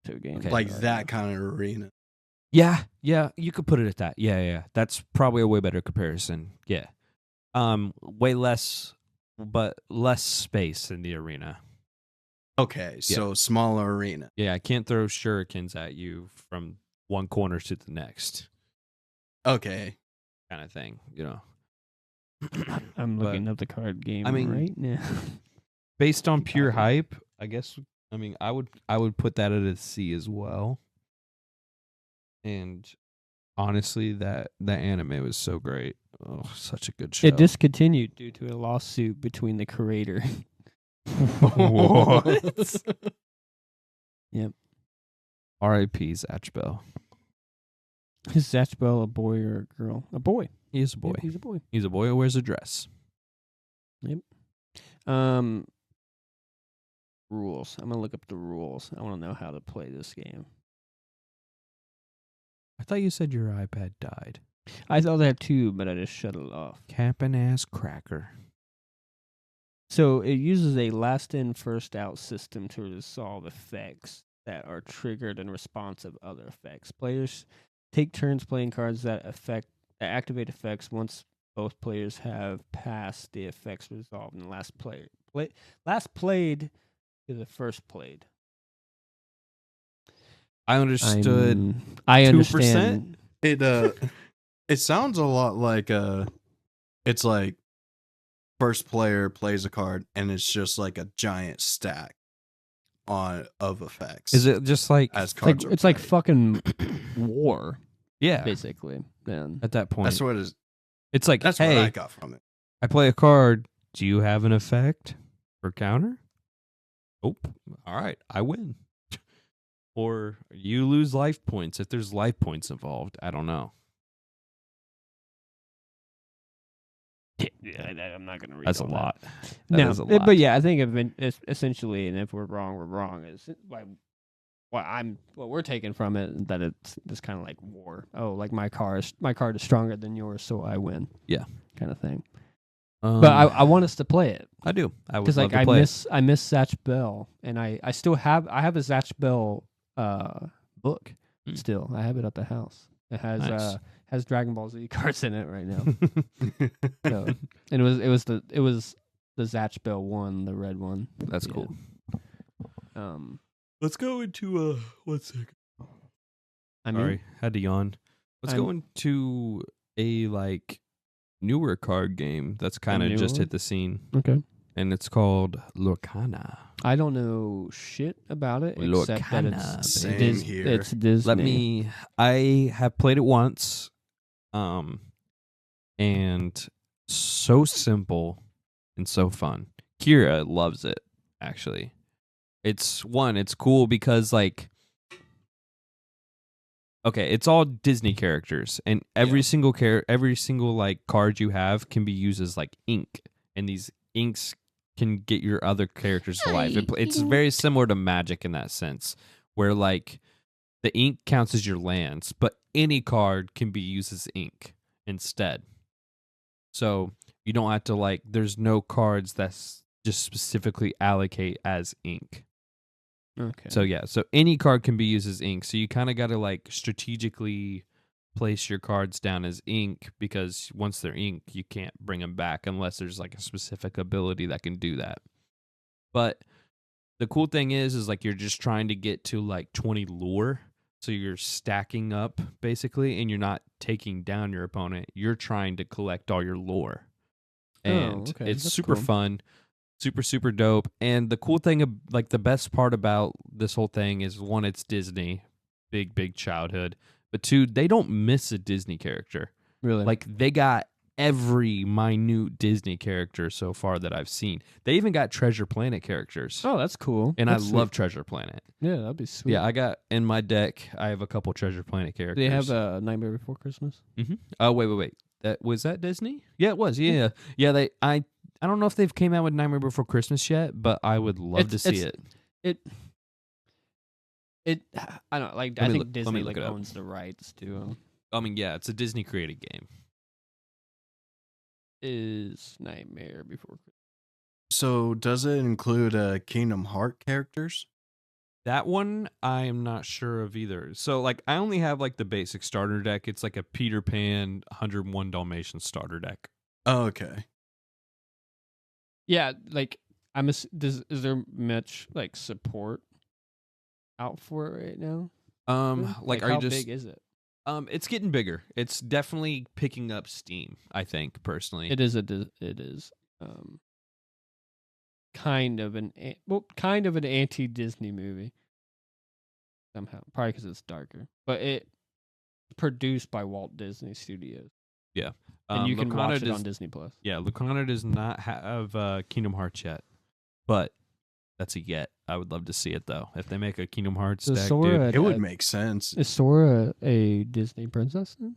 Two games
Okay.
like that kind of arena.
Yeah, you could put it at that. Yeah. That's probably a way better comparison. Yeah. Way less, but less space in the arena.
Okay, so smaller arena.
Yeah, I can't throw shurikens at you from one corner to the next.
Okay,
Kind of thing,
I'm
But,
looking up the card game
I mean,
right now.
Based on
Keep
pure
talking.
hype, I guess. I mean, I would put that at a C as well. And honestly, that anime was so great. Oh, such a good show.
It discontinued due to a lawsuit between the creator.
What?
Yep.
R.I.P. Zatch Bell.
Is Zatch Bell a boy or a girl? A boy.
He is a boy.
Yep, he's a boy.
He's a boy who wears a dress.
Rules. I'm gonna look up the rules. I want to know how to play this game.
I thought you said your iPad died.
I thought that too, but I just shut it off.
Capping ass cracker.
So it uses a last in, first out system to resolve effects that are triggered in response of other effects. Players take turns playing cards that activate effects once both players have passed the effects resolved in the last played to the first played.
I understood.
I
2%?
understand.
it sounds a lot like it's like first player plays a card and it's just like a giant stack of effects.
Is it just like
as cards?
It's like
played.
fucking war,
yeah?
basically. Then
At that point,
That's what is.
it's like,
That's
hey,
what I got from it.
I play a card. Do you have an effect for counter? Oh, all right, I win. Or you lose life points if there's life points involved. I don't know.
yeah, I'm not gonna read.
That's a
all that.
lot.
No,
is a lot.
but yeah, I think it's essentially, and if we're wrong, we're wrong. Is what we're taking from it, that it's kind of like war. Oh, like my card is stronger than yours, so I win.
Yeah,
kind of thing. But I want us to play it
I do. I would
because
love
like
to play it.
I miss Zatch Bell, and I still have a Zatch Bell book.
Hmm.
Still, I have it at the house. It has
Nice.
has Dragon Ball Z cards in it right now. So, and it was the Zatch Bell one, the red one.
That's
Yeah.
cool.
Let's go into 1 second.
I mean,
Sorry, had to yawn. Let's go into a newer card game that's kind of just
newer?
hit the scene,
okay.
and it's called Lorcana.
I don't know shit about it except that
Lorcana,
it's
Same here.
It's Disney.
I have played it once, and so simple and so fun. Kira loves it, actually. It's cool because okay, it's all Disney characters, and every single card you have can be used as ink, and these inks can get your other characters to life. It's very similar to Magic in that sense, where the ink counts as your lands, but any card can be used as ink instead. So you don't have to there's no cards that's just specifically allocate as ink.
Okay.
So any card can be used as ink. So you kind of got to strategically place your cards down as ink, because once they're ink, you can't bring them back unless there's a specific ability that can do that. But the cool thing is you're just trying to get to 20 lure. So you're stacking up basically, and you're not taking down your opponent. You're trying to collect all your lore. And
okay.
it's
That's
super
cool.
fun. Super, super dope. And the cool thing, the best part about this whole thing is, one, it's Disney. Big, big childhood. but 2, they don't miss a Disney character.
Really?
Like, they got every minute Disney character so far that I've seen. They even got Treasure Planet characters.
Oh, that's cool.
And
That's
I
sweet.
love Treasure Planet.
Yeah, that'd be sweet.
Yeah, I got in my deck, I have a couple Treasure Planet
Do
characters.
they have a Nightmare Before Christmas?
Mm-hmm. Oh, wait. Was that Disney? Yeah, it was. Yeah. I don't know if they've came out with Nightmare Before Christmas yet, but I would love to see it.
I don't like.
Let
I
me
think
look-
Disney
let me look it up.
owns the rights to
I mean, yeah, it's a Disney created game.
is Nightmare Before Christmas.
So does it include Kingdom Heart characters?
That one I am not sure of either. So like I only have like the basic starter deck. It's like a Peter Pan 101 Dalmatians starter deck.
Oh, okay.
Yeah, like is there much like support out for it right now?
Like are
how
you just
big is it?
it's getting bigger. It's definitely picking up steam, I think, personally.
It is kind of an anti-Disney movie somehow, probably because it's darker, but it's produced by Walt Disney Studios, and you can watch it on Disney Plus.
Yeah, Lucana does not have Kingdom Hearts yet, but that's a yet. I would love to see it though. If they make a Kingdom Hearts
So
deck,
Sora,
It would make sense.
Is Sora a Disney princess then?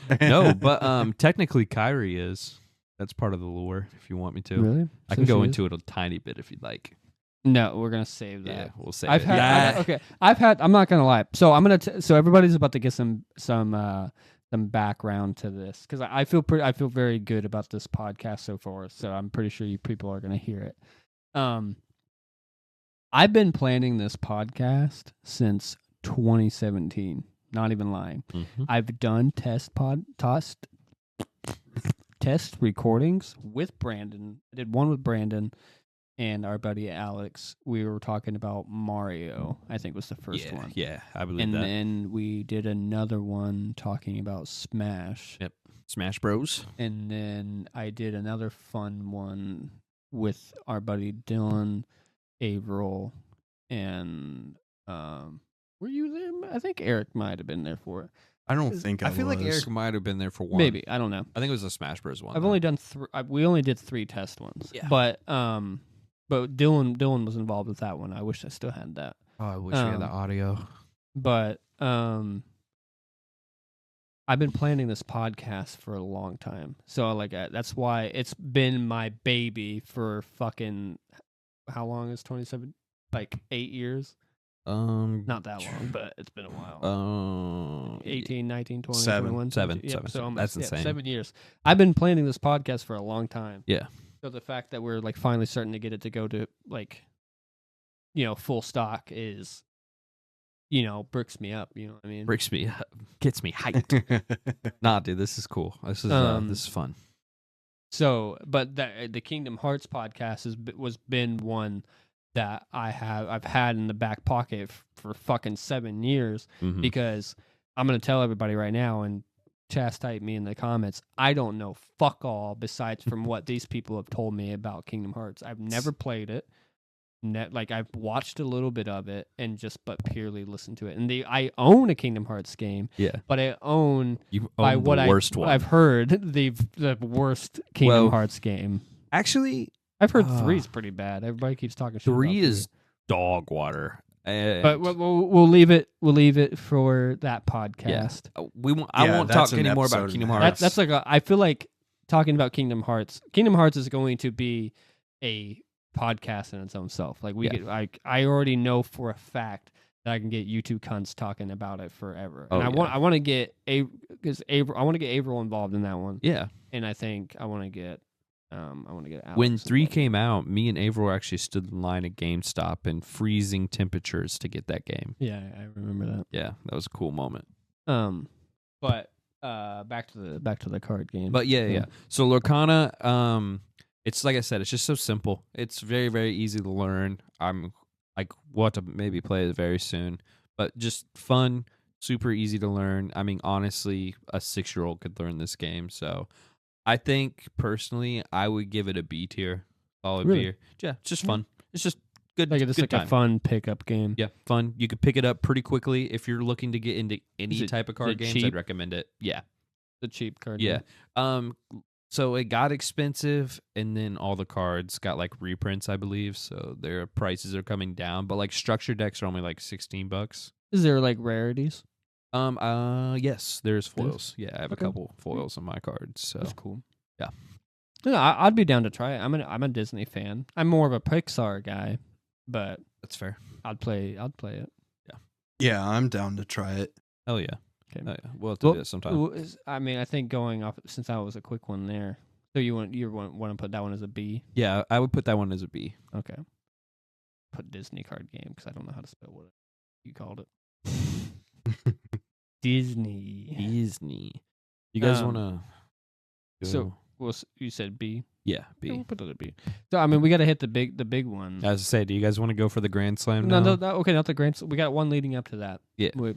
dude. No, but technically Kyrie is. That's part of the lore. If you want me to,
Really?
I can go into it a tiny bit if you'd like.
No, we're gonna save that.
Yeah, we'll say
I've
it.
had I'm not gonna lie. So I'm gonna so everybody's about to get some background to this because I feel very good about this podcast so far. So I'm pretty sure you people are gonna hear it. I've been planning this podcast since 2017. Not even lying.
Mhm.
I've done test recordings with Brandon. I did one with Brandon and our buddy Alex. We were talking about Mario, I think was the first one.
Yeah, I believe
And
that.
then we did another one talking about Smash.
Yep. Smash Bros.
And then I did another fun one with our buddy Dylan Averill. And were you there? I think Eric might have been there for it.
I don't think I
feel like
was.
Eric might have been there for one.
Maybe. I don't know.
I think it was a Smash Bros. One.
I've
though.
only done we only did 3 test ones.
Yeah.
But Dylan was involved with that one. I wish I still had that.
Oh, I wish we had the audio.
But I've been planning this podcast for a long time. So like that's why it's been my baby for fucking how long is 27? Like 8 years? Not that long, but it's been a while. 18, 19, 20, 21,
7.
Yep, so almost,
That's insane.
7 years. I've been planning this podcast for a long time.
Yeah.
So the fact that we're like finally starting to get it to go to like, full stock is, bricks me up. You know what I mean?
Breaks me up. Gets me hyped. Nah, dude, this is cool. This is fun.
So, but the Kingdom Hearts podcast was been one that I've had in the back pocket for fucking 7 years
Mhm.
because I'm gonna tell everybody right now and chastise me in the comments. I don't know fuck all besides from what these people have told me about Kingdom Hearts. I've never played it. Like I've watched a little bit of it and but purely listened to it. And I own a Kingdom Hearts game,
Yeah.
but I own
You
by
own
what
the worst one.
I've heard the worst Kingdom
Well,
Hearts game.
Actually,
I've heard 3's pretty bad. Everybody keeps talking shit.
3
about
is dog water.
but we'll leave it. We'll leave it for that podcast.
I
Yeah,
won't
that's
talk
an
anymore
episode
about
and
Kingdom
a half.
Hearts.
That's like I feel like talking about Kingdom Hearts. Kingdom Hearts is going to be a podcast in its own self. Like I already know for a fact that I can get YouTube cunts talking about it forever. And I want to get I want to get Averill involved in that one.
Yeah.
And I think I want to get Alex
When 3
involved.
came out, me and Averill actually stood in line at GameStop in freezing temperatures to get that game.
Yeah, I remember that.
Yeah, that was a cool moment.
But back to the card game.
But yeah. So Lorcana, it's like I said, it's just so simple. It's very, very easy to learn. We'll have to maybe play it very soon. But just fun, super easy to learn. I mean, honestly, a 6-year-old could learn this game. So I think personally I would give it a B tier. Solid
Really?
B. Yeah, it's just fun. It's just good.
Like it's
good
like
time.
a fun pickup game.
Yeah, fun. You could pick it up pretty quickly if you're looking to get into any
Is it-
type of
is
card
it
games.
cheap?
I'd recommend it. Yeah,
The cheap card.
yeah.
Game.
So it got expensive, and then all the cards got like reprints, I believe. So their prices are coming down, but like structure decks are only like $16.
Is there like rarities?
Yes, there's foils. Yeah, I have
Okay.
a couple foils on my cards. So
That's cool.
yeah.
Yeah, I'd be down to try it. I'm a Disney fan. I'm more of a Pixar guy, but
that's fair.
I'd play it.
Yeah, I'm down to try it.
Hell yeah.
Okay.
Oh, yeah. We'll have to do it sometime.
I mean, I think going off since that was a quick one there. So you want to put that one as a B?
Yeah, I would put that one as a B.
Okay. Put Disney card game because I don't know how to spell what you called it. Disney.
You guys
Um,
want to?
So well, you said B.
yeah,
Yeah,
B.
we'll put it at B. So I mean, we got to hit the big one.
As I say, do you guys want to go for the Grand Slam
No,
now?
okay, not the grand. We got one leading up to that.
Yeah.
With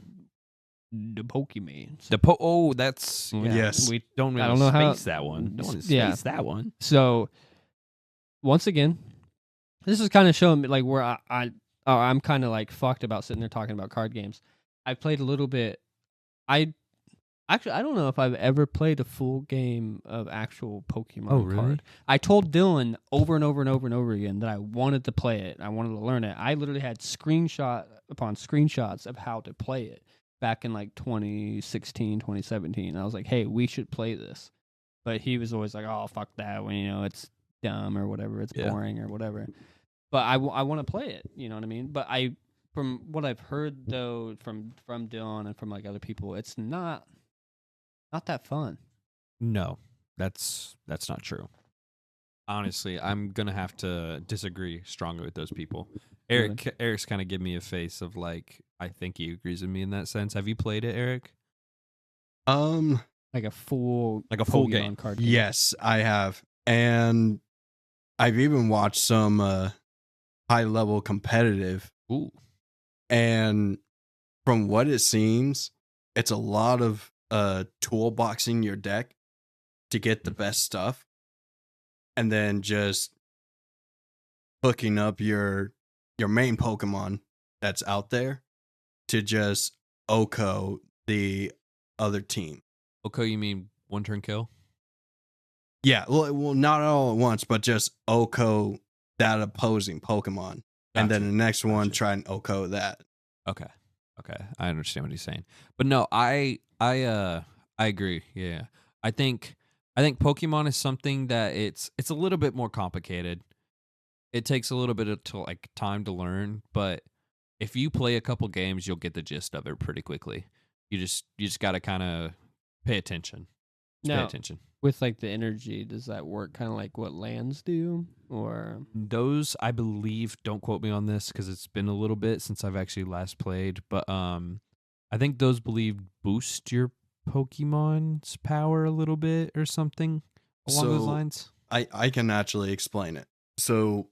the Pokemon.
That's
Yeah.
Yes.
We don't really
I don't know how-
space that one. Don't want to
Yeah.
space that one.
So once again, this is kind of showing me like where I'm kind of like fucked about sitting there talking about card games. I played a little bit. I don't know if I've ever played a full game of actual Pokemon
Oh, really?
card. I told Dylan over and over and over and over again that I wanted to play it. I wanted to learn it. I literally had screenshot upon screenshots of how to play it back in like 2016, 2017. I was like, hey, we should play this. But he was always like, oh, fuck that. When, it's dumb or whatever. It's
Yeah.
boring or whatever. But I want to play it. You know what I mean? But from what I've heard, though, from Dylan and from like other people, it's not that fun.
No, that's not true. Honestly, I'm gonna have to disagree strongly with those people. Eric's kind of give me a face of like I think he agrees with me in that sense. Have you played it, Eric?
Like a full
full
Pokemon
game.
card game.
Yes, I have. And I've even watched some high level competitive.
Ooh.
And from what it seems, it's a lot of toolboxing your deck to get the best stuff. And then just hooking up your main Pokemon that's out there to just OHKO the other team.
Okay, you mean one turn kill?
Yeah, well, not all at once, but just OHKO that opposing Pokemon. And then the next one, try and OHKO that.
Okay. I understand what he's saying. But no, I agree. Yeah. I think Pokemon is something that it's a little bit more complicated. It takes a little bit of time to learn, but if you play a couple games, you'll get the gist of it pretty quickly. You just got to kind of pay attention. Pay attention.
With like the energy, does that work kind of like what lands do, or
Those, I believe, don't quote me on this because it's been a little bit since I've actually last played, but I think those boost your Pokemon's power a little bit or something along those lines.
I can actually explain it. So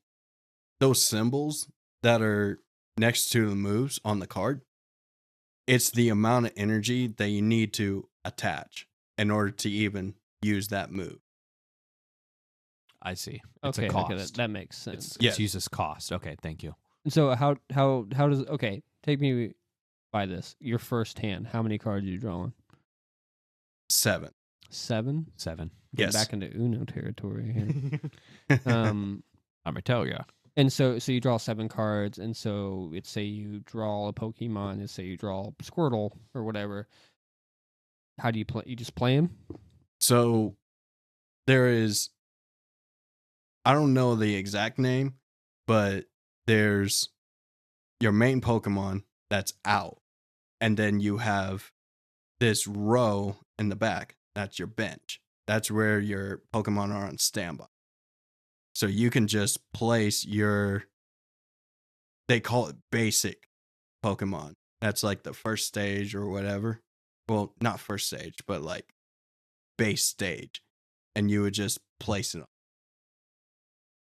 those symbols that are next to the moves on the card, it's the amount of energy that you need to attach in order to even use that move.
I see. It's
okay,
a cost.
okay, that makes sense.
It's used as cost. Okay, thank you.
And so how does take me by this. Your first hand, how many cards are you drawing?
7.
7?
7.
Yes.
Back into Uno territory here.
I'm gonna tell you.
And so you draw 7 cards, and so let's say you draw a Pokemon, let's say you draw Squirtle or whatever. How do you play? You just play him?
So there is, I don't know the exact name, but there's your main Pokemon that's out. And then you have this row in the back. That's your bench. That's where your Pokemon are on standby. So you can just place they call it basic Pokemon. That's like the first stage or whatever. Well, not first stage, but like base stage. And you would just place it.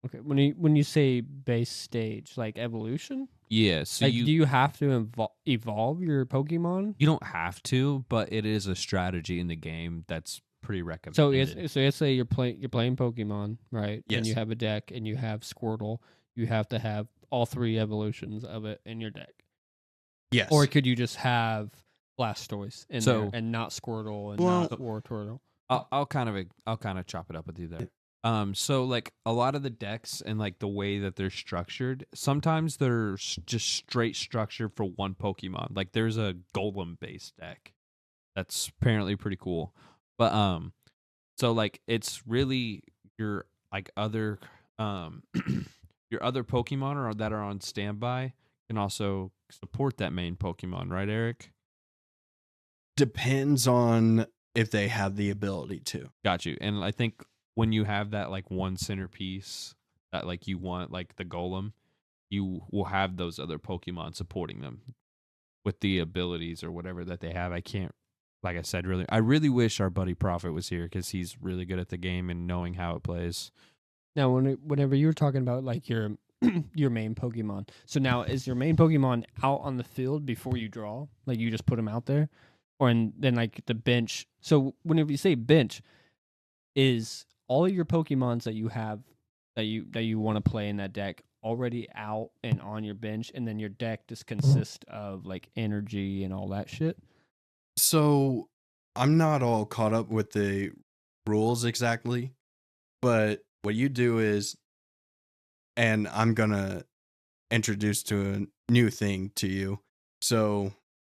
Okay. When you say base stage, like evolution?
Yeah. So
like, do you have to evolve your Pokemon?
You don't have to, but it is a strategy in the game that's pretty recommended.
So let's say you're playing Pokemon, right?
Yes.
And you have a deck and you have Squirtle. You have to have all 3 evolutions of it in your deck?
Yes.
Or could you just have Blastoise in
So-
there and not Squirtle and
Well-
not Wartortle?
I'll kind of chop it up with you there. So like a lot of the decks and like the way that they're structured, sometimes they're just straight structured for one Pokemon. Like there's a Golem based deck that's apparently pretty cool, but so like it's really your like other your other Pokemon or that are on standby can also support that main Pokemon, right, Eric?
Depends on if they have the ability to.
Got you. And I think when you have that like one centerpiece that like you want, like the Golem, you will have those other Pokemon supporting them with the abilities or whatever that they have. I can't, like I said, I really wish our buddy Prophet was here because he's really good at the game and knowing how it plays.
Now, whenever you were talking about like your your main Pokemon, so now is your main Pokemon out on the field before you draw? Like you just put them out there, or then like the bench. So whenever you say bench, is all of your Pokemons that you have that you want to play in that deck already out and on your bench, and then your deck just consists of like energy and all that shit?
So I'm not all caught up with the rules exactly, but what you do is, and I'm gonna introduce to a new thing to you. So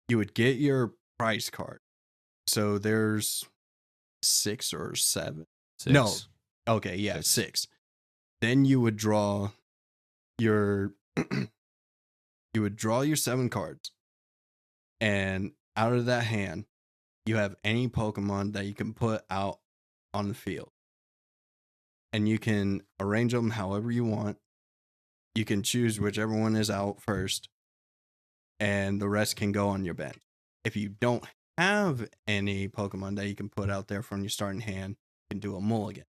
you would get your price card. So there's 6 or 7. No. Okay, yeah, 6. Then you would draw your you would draw your 7 cards. And out of that hand, you have any Pokemon that you can put out on the field. And you can arrange them however you want. You can choose whichever one is out first, and the rest can go on your bench. If you don't have any Pokemon that you can put out there from your starting hand, you can do a mulligan.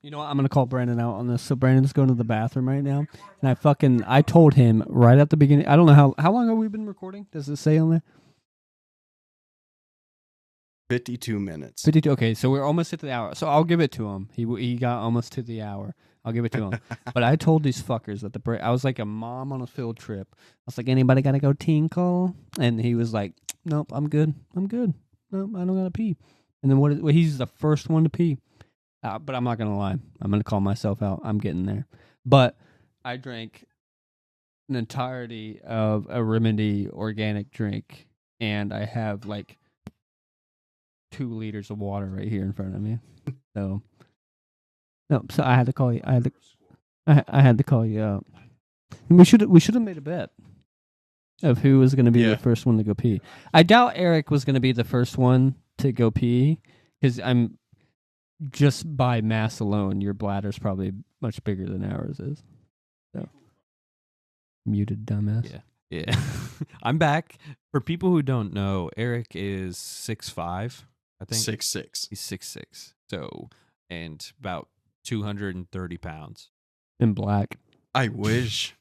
You know what? I'm gonna call Brandon out on this. So Brandon's going to the bathroom right now, and I told him right at the beginning. I don't know how long have we been recording? Does it say on there?
52 minutes.
52. Okay, so we're almost at the hour. So I'll give it to him. He got almost to the hour. I'll give it to him. But I told these fuckers at the break. I was like a mom on a field trip. I was like, anybody gotta go tinkle? And he was like, nope, I'm good. Nope, I don't gotta pee. And then he's the first one to pee. But I'm not gonna lie. I'm gonna call myself out. I'm getting there. But I drank an entirety of a Remedy organic drink, and I have like 2 liters of water right here in front of me. So I had to call you. I had to call you out. We should have made a bet of who was going to be the first one to go pee. I doubt Eric was going to be the first one to go pee because I'm just by mass alone, your bladder's probably much bigger than ours is. So muted dumbass.
Yeah. I'm back. For people who don't know, Eric is 6'5", I think.
6'6".
He's 6'6". So, and about 230 pounds.
In black.
I wish.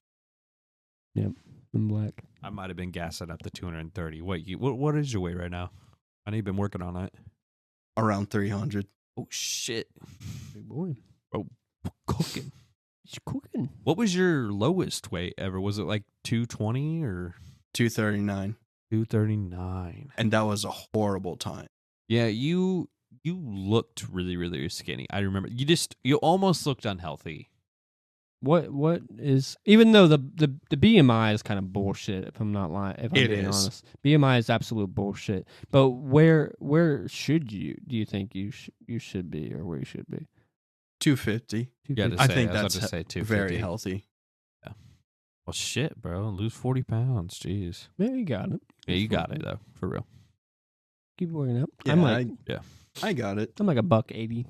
Yep, in black.
I might have been gassing up to 230. What is your weight right now? I know you've been working on it.
Around 300.
Oh, shit.
Big boy.
Bro, cooking.
He's cooking.
What was your lowest weight ever? Was it like 220 or
239.
239?
And that was a horrible time.
Yeah, you looked really, really skinny. I remember you almost looked unhealthy.
What is, even though the BMI is kind of bullshit, if I'm not lying, if I'm
It
being
is.
honest. BMI is absolute bullshit. But where should do you think you should be, or where you should be?
250.
Yeah,
I think
I was
that's
about to say 250.
very healthy.
Well, shit, bro. Lose 40 pounds. Jeez.
Yeah, you got it.
Yeah, you got it, though. For real.
Keep working out.
Yeah, I got it.
I'm like $180.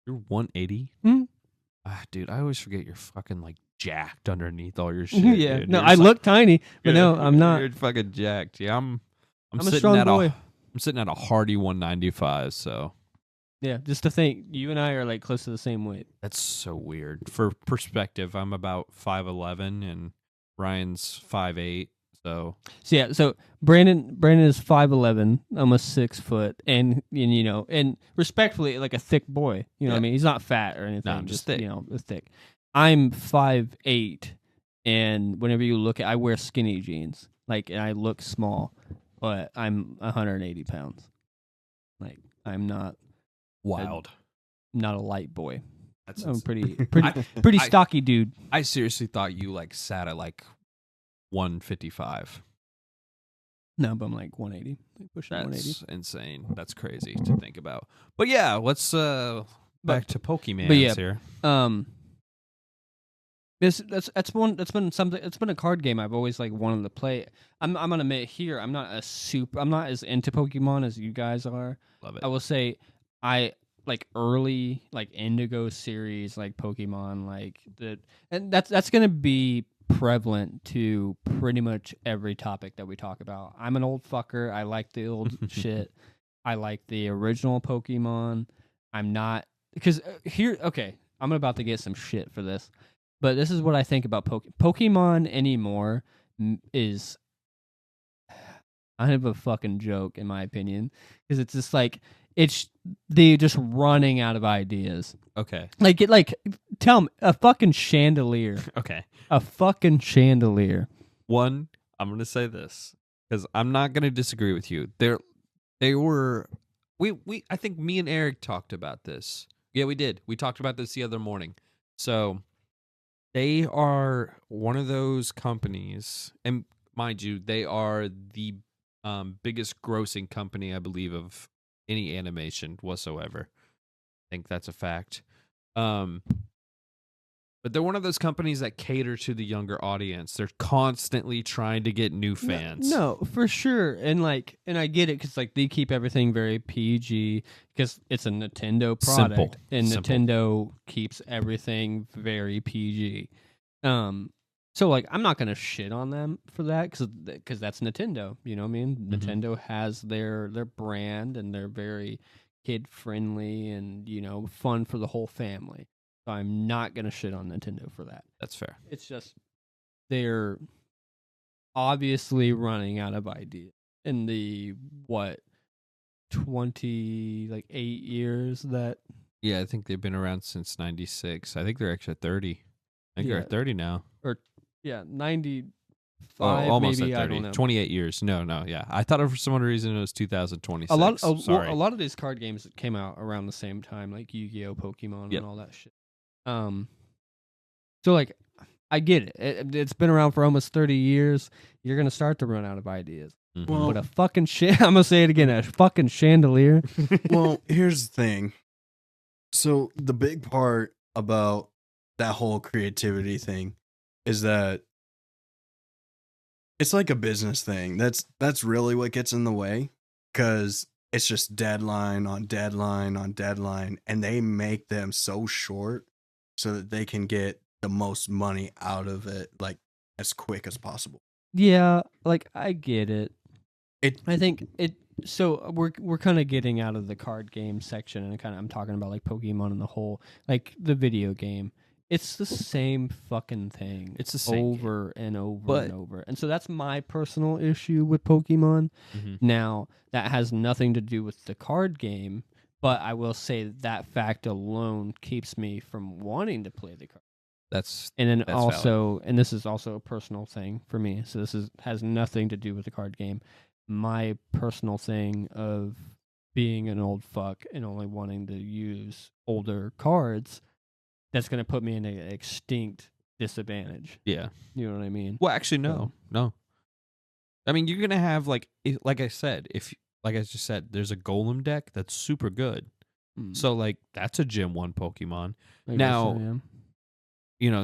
You're 180?
Hmm?
Dude, I always forget you're fucking, like, jacked underneath all your shit.
Yeah.
Dude.
No,
You're
I
just
look tiny, but no, I'm not.
You're fucking jacked. Yeah, I'm
a
sitting
strong
at
boy.
I'm sitting at a hearty 195, so.
Yeah, just to think, you and I are like close to the same weight.
That's so weird. For perspective, I'm about 5'11", and Ryan's 5'8", So
So Brandon is 5'11", almost 6 foot, and you know, and respectfully, like a thick boy. You know what I
Yeah.
mean? He's not fat or anything.
No, I'm just thick.
You know, thick. I'm 5'8", and whenever you look at, I wear skinny jeans, like, and I look small, but I'm 180 pounds. Like, I'm not
wild.
not a light boy.
That's
I'm
insane.
pretty stocky dude.
I seriously thought you like sat at like 155.
No, but I'm like 180. Pushing 180.
That's insane. That's crazy to think about. But yeah, let's back to Pokemon here.
That's been a card game I've always like wanted to play. I'm gonna admit here, I'm not as into Pokemon as you guys are.
Love it.
I will say I like early like Indigo series like Pokemon and that's gonna be prevalent to pretty much every topic that we talk about. I'm an old fucker. I like the old shit. I like the original Pokemon. I'm not because here. Okay, I'm about to get some shit for this, but this is what I think about Pokemon anymore is kind of a fucking joke in my opinion because it's just like they're just running out of ideas.
Okay.
Tell me a fucking chandelier.
Okay.
A fucking chandelier.
One, I'm gonna say this because I'm not gonna disagree with you. They were I think me and Eric talked about this. Yeah, we did. We talked about this the other morning. So they are one of those companies, and mind you, they are the biggest grossing company, I believe, of any animation whatsoever. I think that's a fact. But they're one of those companies that cater to the younger audience. They're constantly trying to get new fans.
No, for sure. And I get it because like they keep everything very PG because it's a Nintendo product,
Simple.
and
Simple.
Nintendo keeps everything very PG. So like I'm not gonna shit on them for that because that's Nintendo. You know what I mean?
Mm-hmm.
Nintendo has their brand and they're very kid friendly and fun for the whole family. So I'm not gonna shit on Nintendo for that.
That's fair.
It's just they're obviously running out of ideas in the 8 years that.
Yeah, I think they've been around since 96. I think they're actually at 30. I think they're at 30 now.
95
almost
maybe,
at 30.
I don't know.
28 years. No, yeah. I thought for some reason it was 2026.
A lot
Sorry.
of these card games came out around the same time, like Yu-Gi-Oh, Pokemon, and all that shit. So like I get it. It's been around for almost 30 years. You're gonna start to run out of ideas.
Mm-hmm.
Well,
But a fucking I'm gonna say it again. A fucking chandelier.
Well, here's the thing. So the big part about that whole creativity thing is that it's like a business thing. That's really what gets in the way because it's just deadline on deadline on deadline, and they make them so short so that they can get the most money out of it like as quick as possible.
Yeah, like I get it.
It
I think it. So we're kind of getting out of the card game section, and I'm talking about like Pokemon in the whole, like the video game. It's the same fucking thing.
It's the same
over and over and over. And so that's my personal issue with Pokemon.
Mm-hmm.
Now, that has nothing to do with the card game, but I will say that fact alone keeps me from wanting to play the card.
That's
also
valid.
And this is also a personal thing for me. So this has nothing to do with the card game. My personal thing of being an old fuck and only wanting to use older cards, that's going to put me in an extinct disadvantage.
Yeah.
You know what I mean?
Well, actually, no. I mean, you're going to have, like I just said, there's a Golem deck that's super good. So, like, that's a Gen 1 Pokemon.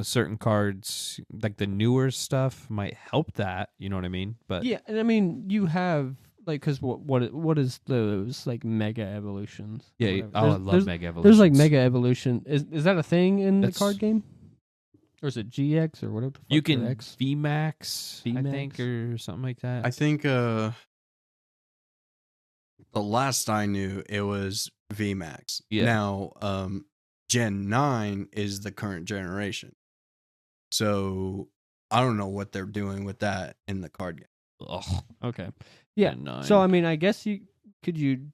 Certain cards, like the newer stuff, might help that. You know what I mean? But
yeah, and I mean, you have, like, because what is those, like, Mega Evolutions?
Yeah, I love Mega Evolutions.
There's, like, Mega Evolution. Is that a thing in the card game? Or is it GX or whatever the fuck?
You can
X?
VMAX, I think, or something like that.
I think the last I knew, it was VMAX.
Yeah.
Now, Gen 9 is the current generation. So I don't know what they're doing with that in the card game.
Ugh.
Okay. Yeah.
Nine.
So I mean, I guess you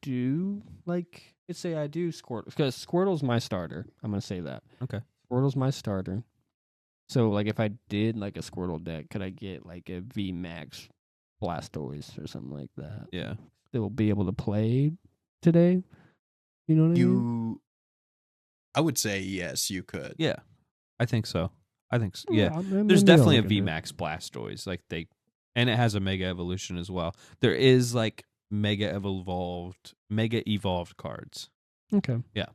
do like, let's say I do Squirtle, because Squirtle's my starter. I'm gonna say that.
Okay.
Squirtle's my starter. So like, if I did like a Squirtle deck, could I get like a V Max Blastoise or something like that?
Yeah.
They'll be able to play today. You know what I mean?
I would say yes, you could.
Yeah. I think so.
Yeah,
Yeah.
maybe
There's
I'll
definitely a
look into it.
VMAX Blastoise. Like and it has a Mega Evolution as well. There is like Mega Evolved cards.
Okay.
Yeah.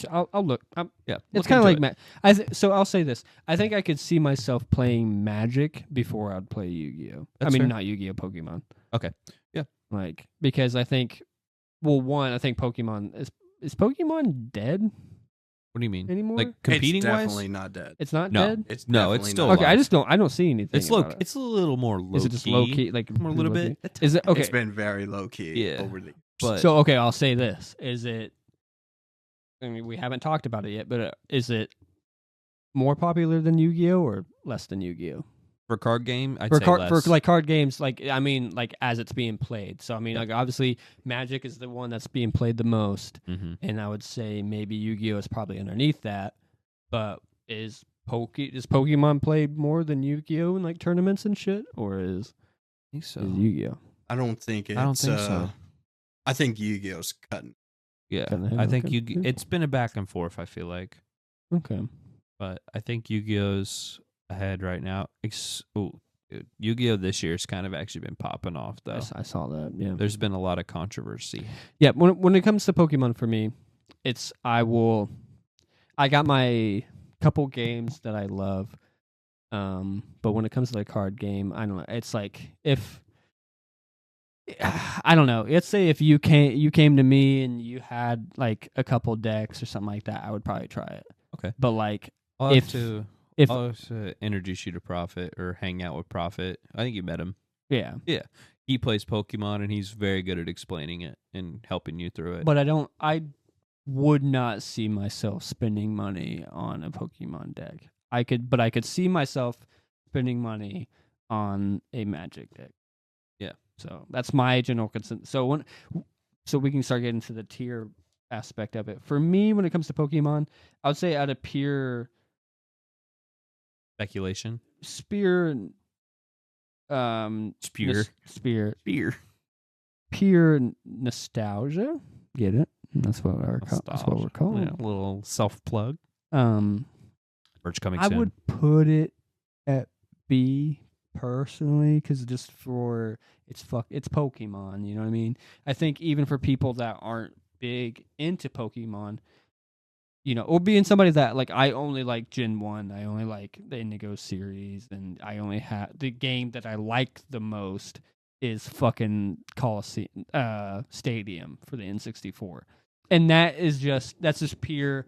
I'll look.
Yeah.
It's kind of like so I'll say this. I think I could see myself playing Magic before I'd play Yu-Gi-Oh.
That's fair.
Not Yu-Gi-Oh, Pokemon.
Okay. Yeah.
Like, because I think, well, one, I think Pokemon is Pokemon dead
What do you mean?
anymore?
Like competing
It's
wise?
definitely not dead.
It's not
No.
dead.
It's
No,
definitely
it's still
not
alive.
Okay, I don't see anything.
It's low.
about it.
It's a little more low.
Is it just low key? Like
More a little
low
bit.
key? Is it okay?
It's been very low key
Yeah.
over the years.
But
So okay, I'll say this: is it? I mean, we haven't talked about it yet, but is it more popular than Yu-Gi-Oh or less than Yu-Gi-Oh?
for card game, I'd
For
say
card
less.
for like card games, like I mean, like as it's being played. So I mean, like obviously, Magic is the one that's being played the most, and I would say maybe Yu-Gi-Oh is probably underneath that. But is Pokemon played more than Yu-Gi-Oh in like tournaments and shit, or is
I think so.
Yu-Gi-Oh?
I don't think it's.
I don't think so.
I think Yu-Gi-Oh's cutting.
Yeah,
Kinda,
I think
okay.
it's been a back and forth. I feel like,
Okay.
but I think Yu-Gi-Oh's ahead right now. Dude, Yu-Gi-Oh this year's kind of actually been popping off though.
I saw that. Yeah.
There's been a lot of controversy.
Yeah. When it comes to Pokemon, for me, it's I got my couple games that I love, but when it comes to the card game, I don't know. It's like if I don't know. Let's say if you came to me and you had like a couple decks or something like that, I would probably try it.
Okay.
But like
I'll have to introduce you to Prophet or hang out with Prophet. I think you met him.
yeah.
He plays Pokemon and he's very good at explaining it and helping you through it.
But I would not see myself spending money on a Pokemon deck. I could see myself spending money on a Magic deck.
Yeah.
So that's my general consent. So we can start getting to the tier aspect of it. For me, when it comes to Pokemon, I would say out of pure
Speculation.
pure nostalgia. Get it? That's what we're calling it.
Yeah, a little self plug. Merch coming
I
soon.
would put it at B personally, because just for it's Pokemon. You know what I mean? I think even for people that aren't big into Pokemon, or being somebody that like I only like Gen 1, I only like the Indigo series, and I only have the game that I like the most is fucking Coliseum Stadium for the N64, and that's just pure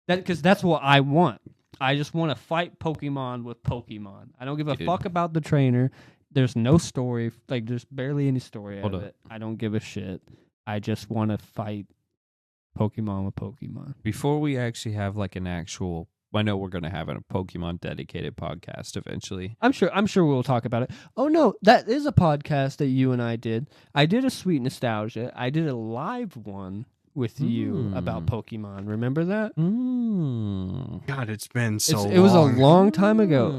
because that's what I want. I just want to fight Pokemon with Pokemon. I don't give a fuck about the trainer. There's no story. Like, there's barely any story out of it. I don't give a shit. I just want to fight Pokemon with Pokemon.
Before we actually have like an actual, I know we're going to have a Pokemon dedicated podcast eventually.
I'm sure we'll talk about it. Oh no, that is a podcast that you and I did. I did a Sweet Nostalgia. I did a live one with you about Pokemon. Remember that?
God, it's been so long.
It was a long time ago.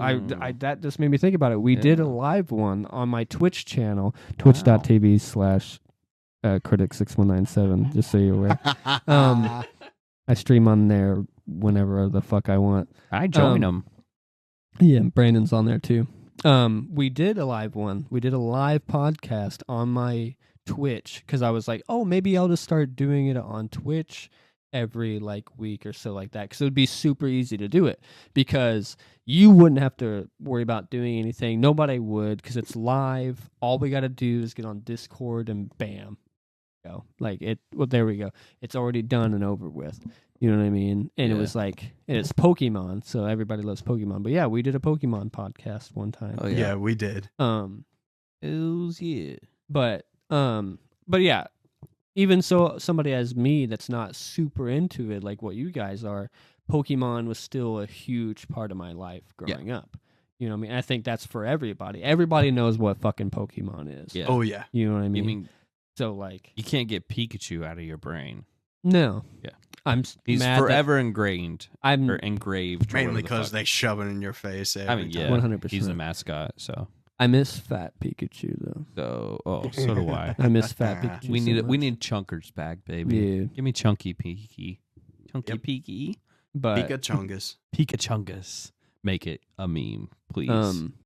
That just made me think about it. We did a live one on my Twitch channel, twitch.tv/critic6197, just so you're aware. I stream on there whenever the fuck I want.
I join them.
Yeah, Brandon's on there too. We did a live one. We did a live podcast on my Twitch because I was like, oh, maybe I'll just start doing it on Twitch every like week or so like that, because it would be super easy to do it because you wouldn't have to worry about doing anything. Nobody would, because it's live. All we got to do is get on Discord and bam, go. Like it. Well, there we go. It's already done and over with. You know what I mean? And it was like, and it's Pokemon, so everybody loves Pokemon. But yeah, we did a Pokemon podcast one time.
Oh
yeah, we did.
Yeah.
But yeah, even so, somebody as me that's not super into it like what you guys are, Pokemon was still a huge part of my life growing up. You know what I mean? I think that's for everybody. Everybody knows what fucking Pokemon is.
Yeah.
Oh yeah.
You know what I
You
mean?
mean
So like,
you can't get Pikachu out of your brain?
no.
Yeah.
He's
He's forever ingrained
I'm
or engraved. or
Mainly
whatever the
because
fuck.
they shove it in your face.
I mean, yeah,
100%.
he's the mascot.
I miss Fat Pikachu though.
So do I.
I miss Fat Pikachu.
We
so
need we
much.
need chunkers back, baby.
Yeah,
Give me chunky Piki, chunky
Yep.
Piki,
but
Pika Chungus.
Pikachungus. Make it a meme, please.